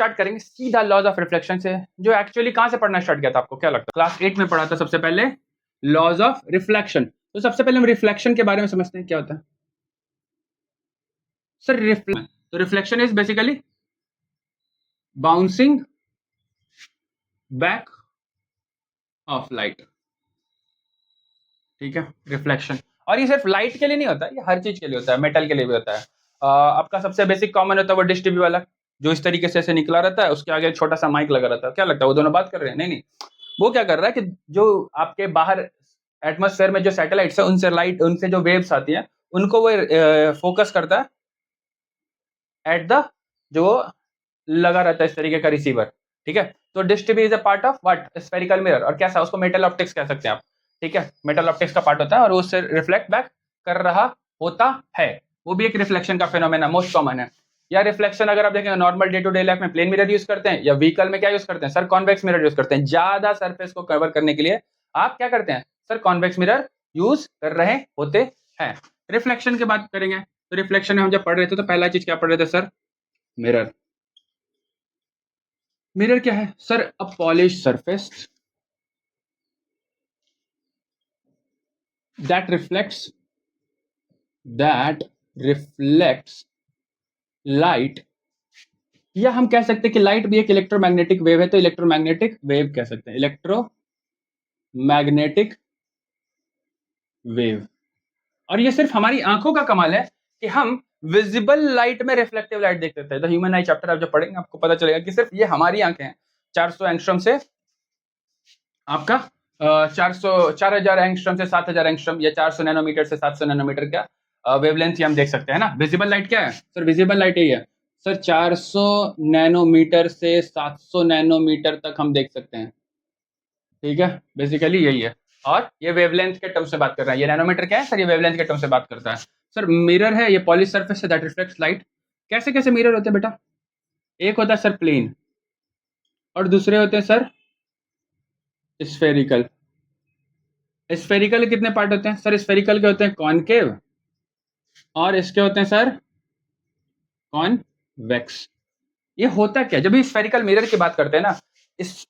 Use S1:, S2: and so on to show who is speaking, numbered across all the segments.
S1: Start करेंगे सीधा laws of reflection से, जो एक्चुअली कहां से पढ़ना स्टार्ट किया था आपको क्या लगता है? क्लास 8 में पढ़ा था सबसे पहले लॉज ऑफ रिफ्लेक्शन। तो सबसे पहले हम रिफ्लेक्शन के बारे में समझते हैं क्या होता है सर। तो reflection is basically bouncing back of light, ठीक है, रिफ्लेक्शन। और ये सिर्फ लाइट के लिए नहीं होता, ये हर चीज के लिए होता है, मेटल के लिए भी होता है। आपका सबसे बेसिक कॉमन होता है वो डिश टीवी वाला, जो इस तरीके से ऐसे निकला रहता है, उसके आगे एक छोटा सा माइक लगा रहता है। क्या लगता है वो दोनों बात कर रहे हैं? नहीं नहीं, वो क्या कर रहा है कि जो आपके बाहर एटमॉस्फेयर में जो सैटेलाइट्स है उनसे लाइट, उनसे जो वेव्स आती हैं उनको वो फोकस करता है एट द जो लगा रहता है इस तरीके का रिसीवर, ठीक है। तो dish TV is a part of what? Spherical mirror. और कैसा? उसको मेटल ऑप्टिक्स कह सकते हैं आप, ठीक है, मेटल ऑप्टिक्स का पार्ट होता है और उससे रिफ्लेक्ट बैक कर रहा होता है। वो भी एक रिफ्लेक्शन का फिनोमेना, मोस्ट कॉमन है। या रिफ्लेक्शन अगर आप देखें normal day to day life में प्लेन मिरर यूज करते हैं, या व्हीकल में क्या यूज करते हैं सर? कॉन्वेक्स मिरर यूज करते हैं। ज्यादा सरफेस को कवर करने के लिए आप क्या करते हैं सर? कॉन्वेक्स मिरर यूज कर रहे होते हैं। रिफ्लेक्शन की बात करेंगे तो रिफ्लेक्शन में हम जब पढ़ रहे थे तो पहला चीज क्या पढ़ रहे थे सर? मिरर। मिरर क्या है sir? A polish surface that reflects light, या हम कह सकते हैं कि लाइट भी एक इलेक्ट्रोमैग्नेटिक वेव है, तो इलेक्ट्रोमैग्नेटिक वेव कह सकते हैं, इलेक्ट्रोमैग्नेटिक वेव। और ये सिर्फ हमारी आंखों का कमाल है कि हम विजिबल लाइट में रिफ्लेक्टिव लाइट देख सकते हैं। द ह्यूमन आई चैप्टर आप जब पढ़ेंगे आपको पता चलेगा कि सिर्फ ये हमारी आंखें हैं 400 एंगस्ट्रॉम से आपका 4000 एंगस्ट्रॉम से 7000 एंगस्ट्रॉम, या 400 नैनोमीटर से 700 नैनोमीटर का वेवलेंथ ही हम देख सकते हैं ना। विजिबल लाइट क्या है सर? विजिबल लाइट यही है सर, 400 नैनोमीटर से 700 नैनोमीटर तक हम देख सकते हैं, ठीक है, बेसिकली यही है। और ये वेवलेंथ के टर्म से बात कर रहा है। ये नैनोमीटर क्या है सर? ये वेवलेंथ के टर्म से बात करता है। सर मिरर है, ये पॉलिश सरफेस है दैट रिफ्लेक्ट्स लाइट। कैसे कैसे मिरर होते हैं बेटा? एक होता है सर प्लेन, और दूसरे होते हैं सर स्फेरिकल। स्फेरिकल के कितने पार्ट होते हैं सर? स्फेरिकल के होते हैं कॉनकेव, और इसके होते हैं सर कॉन्वेक्स। ये होता क्या जब भी स्फेरिकल मिरर की बात करते हैं ना,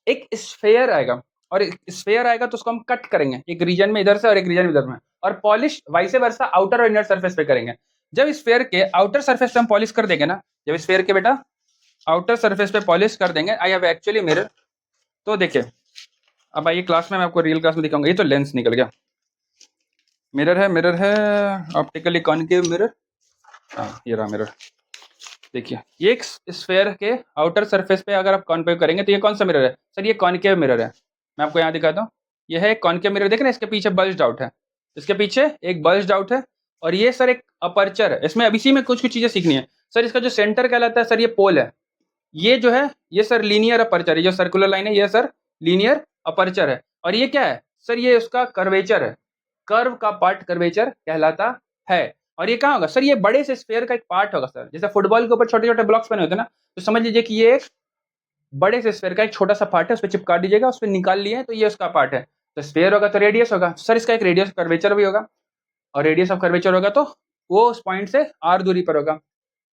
S1: एक स्फेयर आएगा, और स्फेयर आएगा तो उसको हम कट करेंगे एक रीजन में इधर से और एक रीजन इधर में, और पॉलिश वाइस वर्सा आउटर और इनर सरफेस पे करेंगे। जब स्फेयर के आउटर सरफेस पे हम पॉलिश कर देंगे ना, जब स्फेयर के बेटा आउटर सरफेस पे पॉलिश कर देंगे, आई हैव एक्चुअली मिरर, तो देखिए अब आइए क्लास में मैं आपको रियल क्लास में दिखाऊंगा। ये तो लेंस निकल गया, मिरर है ऑप्टिकली कॉनकेव मिरर। ये रहा मिरर, देखिए ये एक स्फेयर के आउटर सरफेस पे अगर आप कॉन्केव करेंगे तो ये कौन सा मिरर है सर? ये कॉनकेव मिरर है। मैं आपको यहाँ दिखाता हूँ, ये है कॉनकेव मिरर, देख रहे हैं इसके पीछे बल्ज्ड आउट है, इसके पीछे एक बल्ज्ड आउट है, और ये सर एक अपर्चर है। इसमें अब इसी में कुछ कुछ चीजें सीखनी है सर। इसका जो सेंटर कहलाता है सर ये पोल है, ये जो है ये सर लीनियर अपर्चर है, जो सर्कुलर लाइन है ये सर लीनियर अपर्चर है। और ये क्या है सर? ये उसका कर्वेचर है, कर्व का पार्ट कर्वेचर कहलाता है। और ये कहाँ होगा सर? ये बड़े से स्फेयर का एक पार्ट होगा सर। जैसे फुटबॉल के ऊपर छोटे छोटे ब्लॉक्स बने होते हैं ना, तो समझ लीजिए कि ये एक बड़े से स्फेयर का एक छोटा सा पार्ट है, उस पर चिपका दीजिएगा, उस पर निकाल लिए तो ये उसका पार्ट है। तो स्फेयर होगा तो रेडियस होगा सर, इसका एक रेडियस कर्वेचर भी होगा, और रेडियस ऑफ कर्वेचर होगा तो वो उस पॉइंट से आर दूरी पर होगा।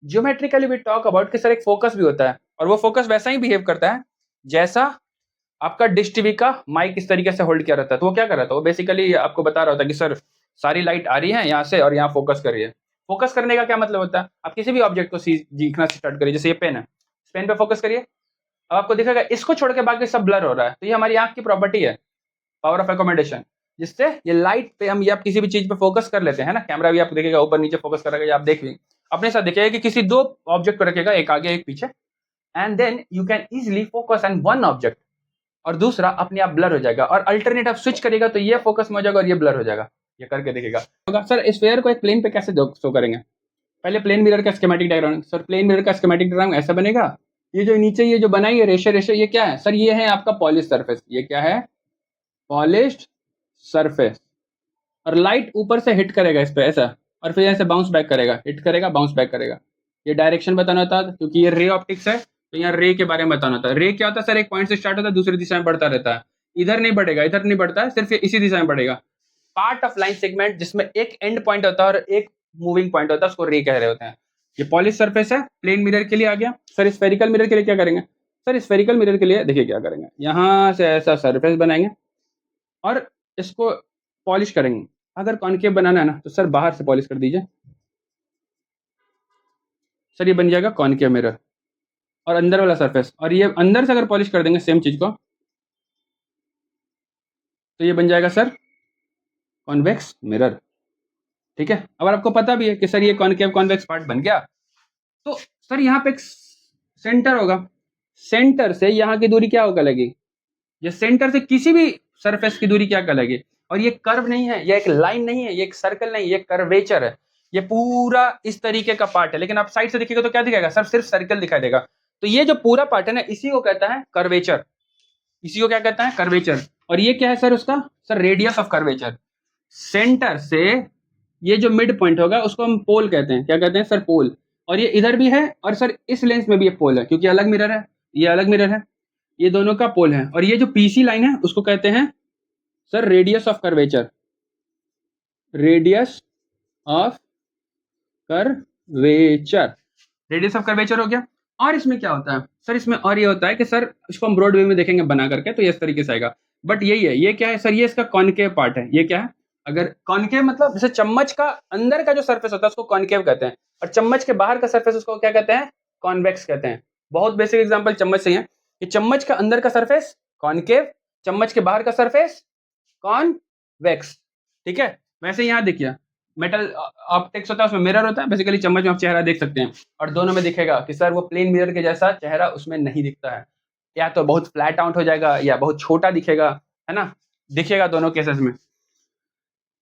S1: ज्योमेट्रिकली वी टॉक अबाउट कि सर एक फोकस भी होता है, और वो फोकस वैसा ही बिहेव करता है जैसा आपका डिश टीवी का माइक इस तरीके से होल्ड किया रहता है। तो वो क्या कर रहा था? वो बेसिकली आपको बता रहा होता है कि सर सारी लाइट आ रही है यहाँ से और यहाँ फोकस कर रही है। फोकस करने का क्या मतलब होता है? आप किसी भी ऑब्जेक्ट को सीखना स्टार्ट करिए, जैसे ये पेन है, पेन पे फोकस करिए, अब आपको दिखेगा इसको छोड़ के बाकी सब ब्लर हो रहा है। तो ये हमारी आंख की प्रॉपर्टी है, पावर ऑफ एकोमोडेशन, जिससे ये लाइट पे हम, ये आप किसी भी चीज पे फोकस कर लेते हैं ना, कैमरा भी आप देखिएगा ऊपर नीचे फोकस करेगा, आप देख अपने साथ देखिएगा कि किसी दो ऑब्जेक्ट को रखेगा, एक आगे एक पीछे, and then you can easily focus on one object, और दूसरा अपने आप ब्लर हो जाएगा, और अल्टरनेट आप स्विच करेगा तो ये फोकस में हो जाएगा और ये ब्लर हो जाएगा। ये करके देखिएगा होगा सर। स्फेयर को एक प्लेन पे कैसे शो करेंगे? पहले प्लेन मिरर का schematic diagram sir. Plane mirror का स्कीमेटिक डायग्राम ऐसा बनेगा, ये जो नीचे ये जो बनाई है रेशे रेशे, ये क्या है सर? ये है आपका पॉलिश सरफेस। ये क्या है? Polished surface. और लाइट ऊपर से हिट करेगा इस पे ऐसा, और फिर ऐसे बाउंस बैक करेगा, हिट करेगा बाउंस बैक करेगा। ये डायरेक्शन बताना होता है क्योंकि ये रे ऑप्टिक्स है, तो यहाँ रे के बारे में बताना होता है। रे क्या होता है सर? एक पॉइंट से स्टार्ट होता है, दूसरी दिशा में बढ़ता रहता है, इधर नहीं बढ़ेगा, इधर नहीं बढ़ता है, सिर्फ इसी दिशा में बढ़ेगा। पार्ट ऑफ लाइन सेगमेंट जिसमें एक एंड पॉइंट होता है और एक मूविंग पॉइंट होता है, उसको रे कह रहे होते हैं। ये पॉलिश सरफेस है, प्लेन मिरर के लिए आ गया। सर स्फेरिकल मिरर के लिए क्या करेंगे? सर स्फेरिकल मिरर के लिए देखिए क्या करेंगे, यहाँ से ऐसा सरफेस बनाएंगे और इसको पॉलिश करेंगे। अगर कॉनकेव बनाना है ना तो सर बाहर से पॉलिश कर दीजिए। सर ये बन जाएगा कॉनकेव मिरर और अंदर वाला सरफेस, और ये अंदर से अगर पॉलिश कर देंगे सेम चीज को तो ये बन जाएगा सर कॉन्वेक्स मिरर। ठीक है, अगर आपको पता भी है कि सर ये कॉनकेव कॉन्वेक्स पार्ट बन गया, तो सर यहाँ पे एक सेंटर होगा, सेंटर से यहाँ की दूरी क्या होगा लगेगी, ये सेंटर से किसी भी सरफेस की दूरी क्या कहलाएगी। और ये कर्व नहीं है, ये एक लाइन नहीं है, ये एक सर्कल नहीं, ये कर्वेचर है। ये पूरा इस तरीके का पार्ट है, लेकिन आप साइड से देखिएगा तो क्या दिखाएगा सर, सिर्फ सर्कल दिखाई देगा। तो ये जो पूरा पार्ट है ना, इसी को कहता है कर्वेचर, इसी को क्या कहता है कर्वेचर। और ये क्या है सर उसका, sir radius of curvature. Centre से ये जो मिड पॉइंट होगा उसको हम पोल कहते हैं, क्या कहते हैं सर, पोल। और ये इधर भी है, और सर इस लेंस में भी एक पोल है, क्योंकि अलग मिरर है, ये अलग मिरर है, ये दोनों का पोल है। और ये जो पीसी लाइन है उसको कहते हैं sir radius of curvature, radius of curvature, radius of curvature हो गया। और इसमें क्या होता है सर, इसमें और ये होता है कि सर इसको हम ब्रॉड वे में देखेंगे बना करके तो ये इस तरीके से आएगा। बट यही है, ये क्या है सर, ये इसका कॉनकेव पार्ट है। ये क्या है, अगर कॉनकेव मतलब जैसे चम्मच का अंदर का जो सरफेस होता है उसको कॉनकेव कहते हैं, और चम्मच के बाहर का सरफेस उसको क्या कहते हैं, कॉन्वेक्स कहते हैं। बहुत बेसिक एग्जांपल चम्मच से है कि चम्मच का अंदर का सरफेस कॉनकेव, चम्मच के बाहर का सरफेस कॉन्वेक्स। ठीक है, वैसे यहाँ देखिए मेटल ऑप्टिक्स होता है, उसमें मिरर होता है, बेसिकली चम्मच में आप चेहरा देख सकते हैं, और दोनों में दिखेगा कि सर वो प्लेन मिरर के जैसा चेहरा उसमें नहीं दिखता है, या तो बहुत फ्लैट आउट हो जाएगा या बहुत छोटा दिखेगा, है ना, दिखेगा दोनों केसेस में।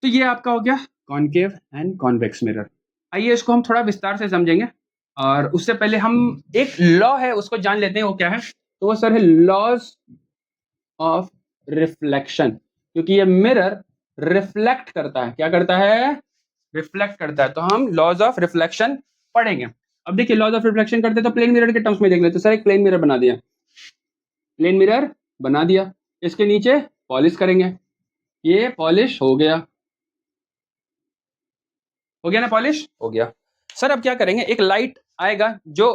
S1: तो ये आपका हो गया कॉनकेव एंड कॉन्वेक्स मिरर। आइए इसको हम थोड़ा विस्तार से समझेंगे, और उससे पहले हम एक लॉ है उसको जान लेते हैं, वो क्या है, तो वो सर है लॉज ऑफ रिफ्लेक्शन। क्योंकि ये मिरर रिफ्लेक्ट करता है, क्या करता है, रिफ्लेक्ट करता है, तो हम लॉज ऑफ रिफ्लेक्शन पढ़ेंगे। अब देखिए लॉज ऑफ रिफ्लेक्शन करते तो प्लेन मिरर के टर्म्स में देख लेते, सर एक प्लेन मिरर बना दिया, प्लेन मिरर बना दिया, इसके नीचे पॉलिश करेंगे, ये पॉलिश हो गया, हो गया ना, पॉलिश हो गया। सर अब क्या करेंगे, एक लाइट आएगा जो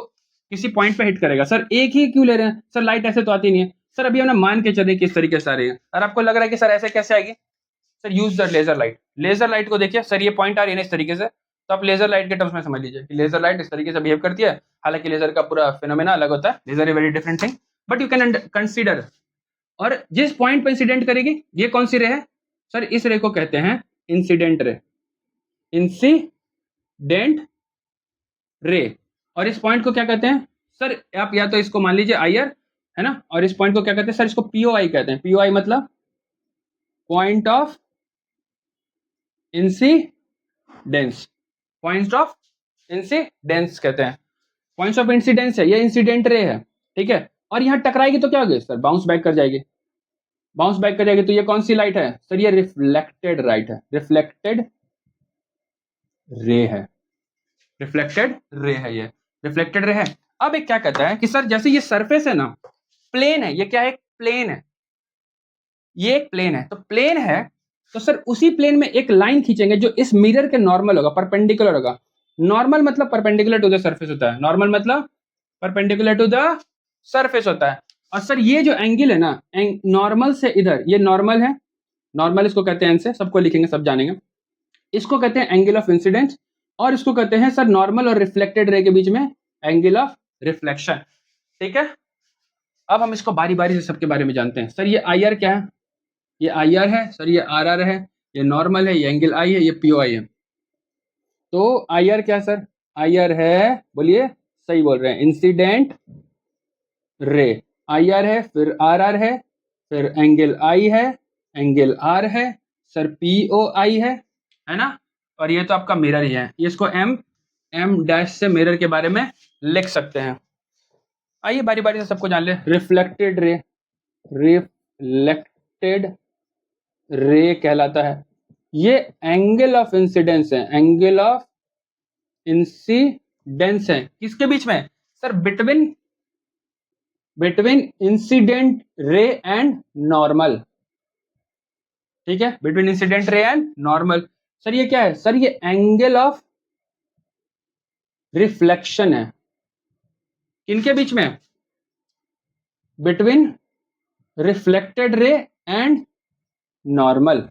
S1: किसी पॉइंट पे हिट करेगा। सर एक ही क्यों ले रहे हैं सर, लाइट ऐसे तो आती नहीं है। सर अभी हमने मान के चले किस तरीके से आ रही है, और आपको लग रहा है कि सर ऐसे कैसे आएगी, sir use the laser light. Laser light को देखिए सर, ये पॉइंट आ रही है ना इस तरीके से, तो आप लेजर लाइट के टर्म्स में समझ लीजिए कि लेजर लाइट इस तरीके से बिहेव करती है। हालांकि लेजर का पूरा फिनोमेना अलग होता है, laser a very different thing, but you can consider. और जिस पॉइंट पर इंसिडेंट करेगी, ये कौन सी रे है सर, इस रे को कहते हैं इंसिडेंट रे, इंसिडेंट रे। और इस पॉइंट को क्या कहते हैं सर, आप या तो इसको मान लीजिए आईआर, है ना, और इस पॉइंट को क्या कहते हैं सर, इसको पीओआई कहते हैं। पीओआई मतलब point of incidence, point of incidence कहते हैं, पॉइंट्स ऑफ इंसिडेंस है, ये इंसिडेंट रे है। ठीक है, और यहाँ टकराएगी तो क्या होगी सर, बाउंस बैक कर जाएगी, बाउंस बैक कर जाएगी। तो ये कौन सी लाइट है सर, ये रिफ्लेक्टेड लाइट है, रिफ्लेक्टेड रे है, रिफ्लेक्टेड रे है, ये रिफ्लेक्टेड रे है। अब एक क्या कहता है कि सर जैसे ये सरफेस है ना, प्लेन है, ये क्या है, प्लेन है, ये एक प्लेन है, तो प्लेन है, तो सर उसी प्लेन में एक लाइन खींचेंगे जो इस मिरर के नॉर्मल होगा, परपेंडिकुलर होगा। नॉर्मल मतलब परपेंडिकुलर टू द सरफेस होता है, नॉर्मल मतलब परपेंडिकुलर टू द सरफेस होता है। और सर ये जो एंगल है ना, नॉर्मल से इधर, ये नॉर्मल है, नॉर्मल इसको कहते हैं, इनसे सबको लिखेंगे सब जानेंगे, इसको कहते हैं एंगल ऑफ इंसिडेंस, और इसको कहते हैं सर नॉर्मल और रिफ्लेक्टेड रे के बीच में एंगल ऑफ रिफ्लेक्शन। ठीक है, अब हम इसको बारी बारी से सबके बारे में जानते हैं। सर ये आई आर क्या है, ये आई आर है, सर ये आर आर है, ये नॉर्मल है, ये एंगल आई है, ये पी ओ आई है। तो आई आर क्या सर, आई आर है, बोलिए सही बोल रहे हैं, इंसिडेंट रे। आई आर है, फिर आर आर है, फिर एंगल आई है, एंगल आर है, सर पी ओ आई है ना। और ये तो आपका मिरर ही है, ये इसको एम एम डैश से मिरर के बारे में लिख सकते हैं। आइए बारी बारी से सबको जान ले। रिफ्लेक्टेड रे, रिफ्लेक्टेड रे कहलाता है, ये एंगल ऑफ इंसिडेंस है, एंगल ऑफ इंसिडेंस है किसके बीच में sir, between between incident ray and normal. ठीक है, between incident ray and normal. Sir ये क्या है सर, ये एंगल ऑफ रिफ्लेक्शन है। किनके बीच में? Between reflected ray and normal.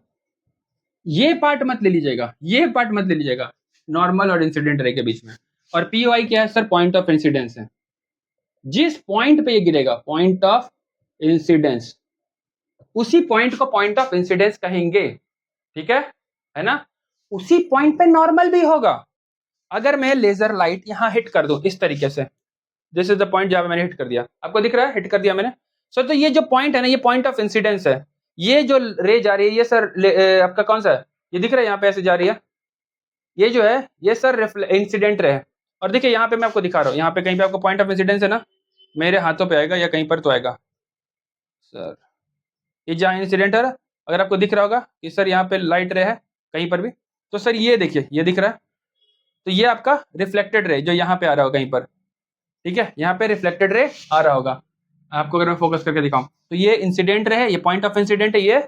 S1: ये पार्ट मत ले लीजिएगा, ये पार्ट मत ले लीजिएगा, नॉर्मल और इंसिडेंट रे के बीच में। और पीओआई क्या है सर? पॉइंट ऑफ इंसिडेंस है। जिस पॉइंट पे ये गिरेगा, पॉइंट ऑफ इंसिडेंस, उसी पॉइंट को पॉइंट ऑफ इंसिडेंस कहेंगे। ठीक है ना? उसी पॉइंट पे नॉर्मल भी होगा। अगर मैं लेजर लाइट यहां हिट कर दूं इस तरीके से, दिस इज द पॉइंट जहां मैंने हिट कर दिया, आपको दिख रहा है हिट कर दिया मैंने सर। तो ये जो पॉइंट है ना, ये पॉइंट ऑफ इंसिडेंस है। ये जो रे जा रही है, ये सर आपका कौन सा है? ये दिख रहा है यहाँ पे ऐसे जा रही है, ये जो है ये सर इंसिडेंट रे है। और देखिए यहाँ पे मैं आपको दिखा रहा हूँ, यहाँ पे कहीं पे आपको पॉइंट ऑफ इंसिडेंस है ना, मेरे हाथों पे आएगा या कहीं पर तो आएगा सर। ये जहाँ इंसिडेंट है, अगर आपको दिख रहा होगा कि सर यहाँ पे लाइट रे है कहीं पर भी, तो सर ये देखिए ये दिख रहा है, तो ये आपका रिफ्लेक्टेड रे जो यहाँ पे आ रहा होगा कहीं पर। ठीक है, यहाँ पे रिफ्लेक्टेड रे आ रहा होगा, आपको अगर मैं फोकस करके दिखाऊं तो ये इंसिडेंट रे है, ये पॉइंट ऑफ इंसिडेंट है, ये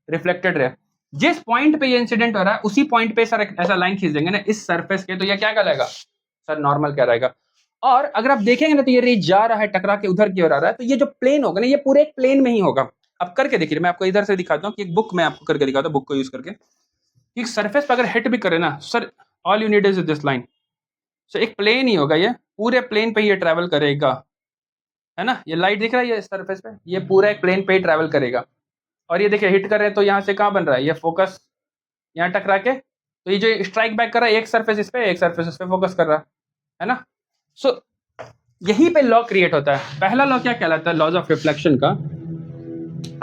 S1: रिफ्लेक्टेड रे। जिस पॉइंट पे ये इंसिडेंट हो रहा है उसी पॉइंट पे सर ऐसा लाइन खींच देंगे ना इस सरफेस के, तो ये क्या कहलाएगा सर? नॉर्मल क्या रहेगा। और अगर आप देखेंगे ना तो ये रे जा रहा है, टकरा के उधर की ओर आ रहा है, तो ये जो प्लेन होगा ना, ये पूरे एक प्लेन में ही होगा। अब करके देखिए, मैं आपको इधर से दिखाता हूँ कि एक बुक में आपको करके दिखाता हूँ, बुक को यूज करके कि सरफेस पे अगर हिट भी करे ना sir, all you need is this line. So एक प्लेन ही होगा, ये पूरे प्लेन पे ये ट्रेवल करेगा, है ना? ये लाइट दिख रहा है ये सरफेस पे, ये पूरा एक प्लेन पे ही ट्रेवल करेगा। और ये देखिए हिट कर रहे हैं तो यहाँ से कहाँ बन रहा है, ये फोकस यहाँ टकरा के, तो ये जो स्ट्राइक बैक कर रहा है, एक सरफेस इस पे एक सरफेस उस पे फोकस कर रहा है ना? सो यहीं पे लॉ क्रिएट होता है। पहला लॉ क्या कहलाता है? लॉज ऑफ रिफ्लेक्शन का।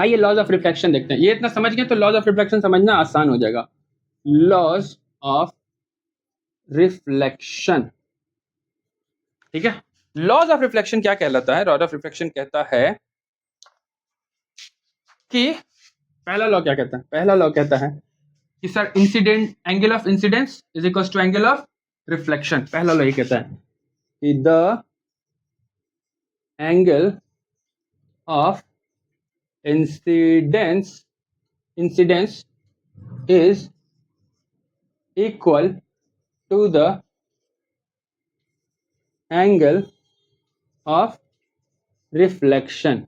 S1: आइए लॉज ऑफ रिफ्लेक्शन देखते हैं। ये इतना समझ गए तो लॉज ऑफ रिफ्लेक्शन समझना आसान हो जाएगा। लॉज ऑफ रिफ्लेक्शन, ठीक है। लॉज ऑफ रिफ्लेक्शन क्या कहलाता है? लॉज ऑफ रिफ्लेक्शन कहता है कि पहला लॉ क्या कहता है? पहला लॉ कहता है कि sir incident angle of incidence is equal to angle of reflection. पहला लॉ ये कहता है कि the angle of incidence is equal to the angle of reflection.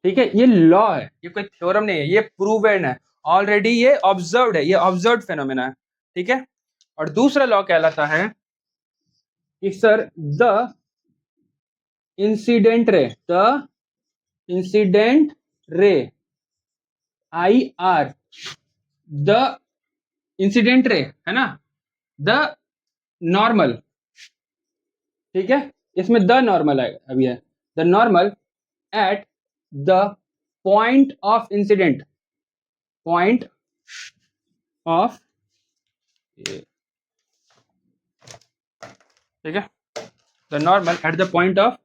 S1: ठीक है, ये लॉ है, ये कोई थ्योरम नहीं है, ये प्रूवन है ऑलरेडी, ये ऑब्जर्व्ड है, ये ऑब्जर्व्ड फेनोमेना है। ठीक है, और दूसरा लॉ कहलाता है कि sir the incident ray I R, the incident ray है ना, द नॉर्मल, ठीक है, इसमें द नॉर्मल है अभी है, the normal at the point of incident, point of, ठीक है, the normal at the point of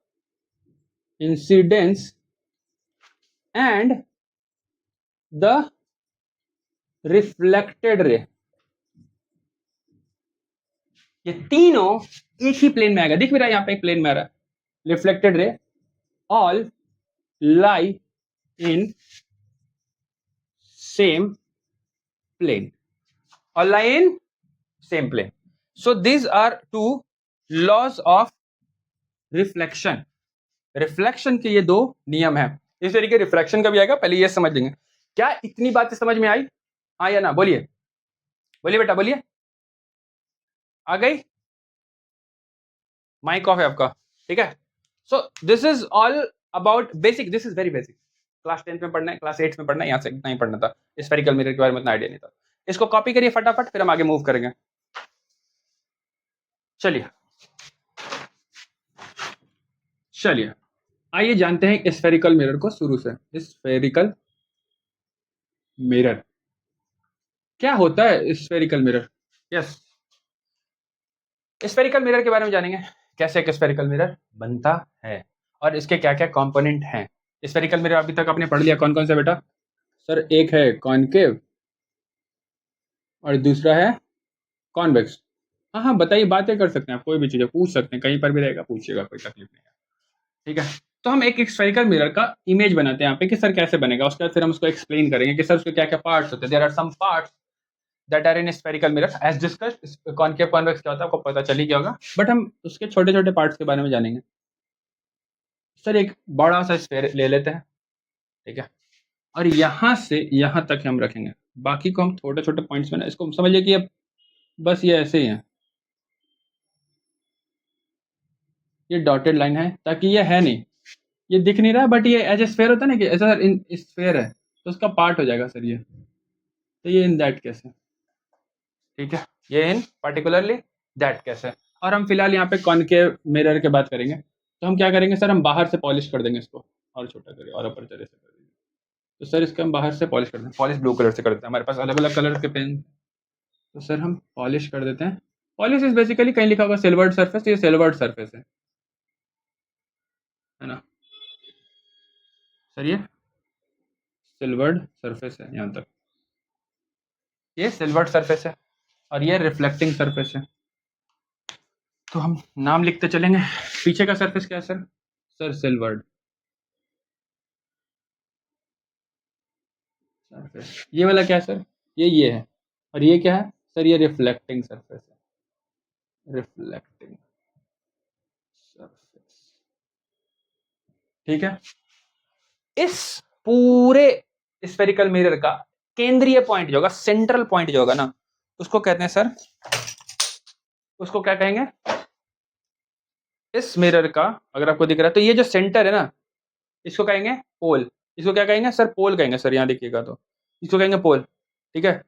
S1: incidence and the reflected ray. ये तीनों एक ही प्लेन में आएगा, दिख भी रहा है यहाँ पे एक प्लेन में आ रहा है, reflected ray all lie in same plane, all lie in same plane. So this are two laws of reflection. Reflection के ये दो नियम है। इस तरीके रिफ्लेक्शन का भी आएगा, पहले ये समझ लेंगे। क्या इतनी बातें समझ में आई? हाँ या ना? बोलिए बोलिए बेटा बोलिए, आ गई? माइक ऑफ है आपका, ठीक है। So this is all about basic, this is very basic. Class 10 में पढ़ना है, क्लास 8 में पढ़ना है, यहाँ से इतना ही पढ़ना था। स्फेरिकल मिरर के बारे में इतना आइडिया नहीं था। इसको कॉपी करिए फटाफट, फिर हम आगे मूव करेंगे। चलिए चलिए आइए जानते हैं स्फेरिकल मिरर को शुरू से। स्फेरिकल मिरर क्या होता है? Spherical mirror, yes, spherical mirror के बारे में जानेंगे, कैसे एक स्फेरिकल मिरर बनता है और इसके क्या क्या कंपोनेंट हैं। स्फेरिकल मिरर अभी तक आपने पढ़ लिया, कौन कौन से बेटा? सर एक है कॉनकेव और दूसरा है कॉन्वेक्स। हाँ हाँ बताइए, बातें कर सकते हैं आप, कोई भी चीज़ पूछ सकते हैं, कहीं पर भी रहेगा पूछिएगा, कोई तकलीफ नहीं है। ठीक है, तो हम एक स्फेरिकल मिरर का इमेज बनाते हैं यहाँ पे कि सर कैसे बनेगा, उसके बाद फिर हम उसको एक्सप्लेन करेंगे कि सर उसके क्या क्या पार्ट्स होते हैं। There are some parts that are in spherical mirror as discussed. Concave convex क्या होता है आपको पता चल ही गया होगा, बट हम उसके छोटे छोटे पार्ट्स के बारे में जानेंगे। सर एक बड़ा सा स्फेयर ले लेते हैं, ठीक है, और यहाँ से यहाँ तक हम रखेंगे, बाकी को हम छोटे छोटे पॉइंट्स में ना, इसको समझिए कि अब बस ये ऐसे ही है, ये डॉटेड लाइन है ताकि ये है नहीं, ये दिख नहीं रहा है, बट ये एज ए स्फेयर होता है ना कि ऐसा इन स्फेयर है तो उसका पार्ट हो जाएगा सर ये, तो ये इन दैट केस है, ठीक है, ये इन पर्टिकुलरली दैट केस है। और हम फिलहाल यहाँ पे कॉनकेव मिरर की बात करेंगे, तो हम क्या करेंगे सर, हम बाहर से पॉलिश कर देंगे इसको, और छोटा करेंगे और अपर्चर ऐसे कर देंगे, तो सर इसका हम बाहर से पॉलिश कर देंगे, पॉलिश ब्लू कलर से कर देते हैं, हमारे पास अलग अलग कलर के पेन, तो सर हम पॉलिश कर देते हैं। पॉलिश इज बेसिकली कहीं लिखा होगा सिल्वर्ड सरफेस, तो ये सिल्वर्ड सरफेस है ना सर, ये सिल्वर्ड सरफेस है यहाँ तक, ये सिल्वर्ड सरफेस है और ये रिफ्लेक्टिंग सरफेस है, तो हम नाम लिखते चलेंगे। पीछे का सरफेस क्या है सर, सर सिल्वर्ड सरफेस। ये वाला क्या है सर, ये है, और ये क्या है सर, ये रिफ्लेक्टिंग सरफेस है, रिफ्लेक्टिंग सरफेस, ठीक है। इस पूरे स्फेरिकल मिरर का केंद्रीय पॉइंट जो होगा, सेंट्रल पॉइंट जो होगा ना, उसको कहते हैं सर, उसको क्या कहेंगे, इस मिरर का अगर आपको दिख रहा है तो ये जो सेंटर है ना, इसको कहेंगे पोल, इसको क्या कहेंगे सर, पोल कहेंगे सर, यहाँ देखिएगा तो इसको कहेंगे पोल, ठीक है,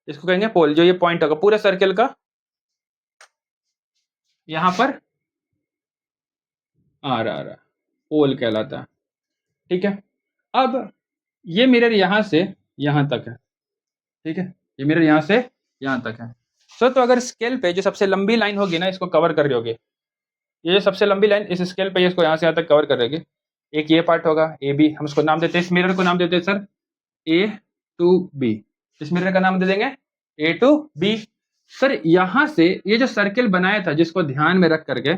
S1: इसको कहेंगे पोल, जो ये पॉइंट होगा पूरे सर्कल का यहाँ पर आ रहा पोल कहलाता है, ठीक है। अब ये मिरर यहाँ से यहाँ तक है, ठीक है, ये मिरर यहाँ से यहाँ तक है। तो अगर स्केल पे जो सबसे लंबी लाइन होगी ना, इसको कवर कर रही होगी, ये जो सबसे लंबी लाइन इस स्केल पे इसको यहाँ से यहाँ तक कवर कर रहेगी, एक ये पार्ट होगा ए बी, हम इसको नाम देते हैं, इस मिरर को नाम देते हैं सर ए टू बी, इस मिरर का नाम दे देंगे ए टू बी। सर यहाँ से ये जो सर्किल बनाया था जिसको ध्यान में रख करके,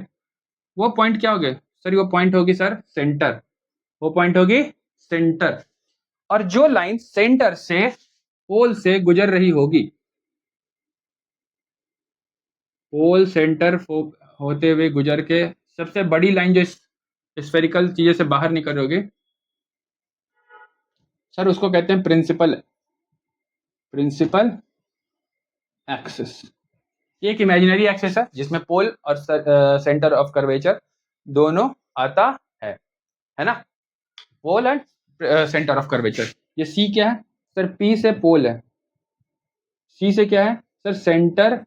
S1: वो पॉइंट क्या हो गए सर, वो पॉइंट होगी सर सेंटर, वो पॉइंट होगी सेंटर, और जो लाइन सेंटर से पोल से गुजर रही होगी, पोल सेंटर होते हुए गुजर के सबसे बड़ी लाइन जो स्फेरिकल चीजें से बाहर निकल रही होगी सर, उसको कहते हैं प्रिंसिपल एक्सिस। ये एक इमेजिनरी एक्सिस है जिसमें पोल और सेंटर ऑफ कर्वेचर दोनों आता है ना, pole and centre of curvature. ये सी क्या है सर, पी से पोल है, सी से क्या है sir, centre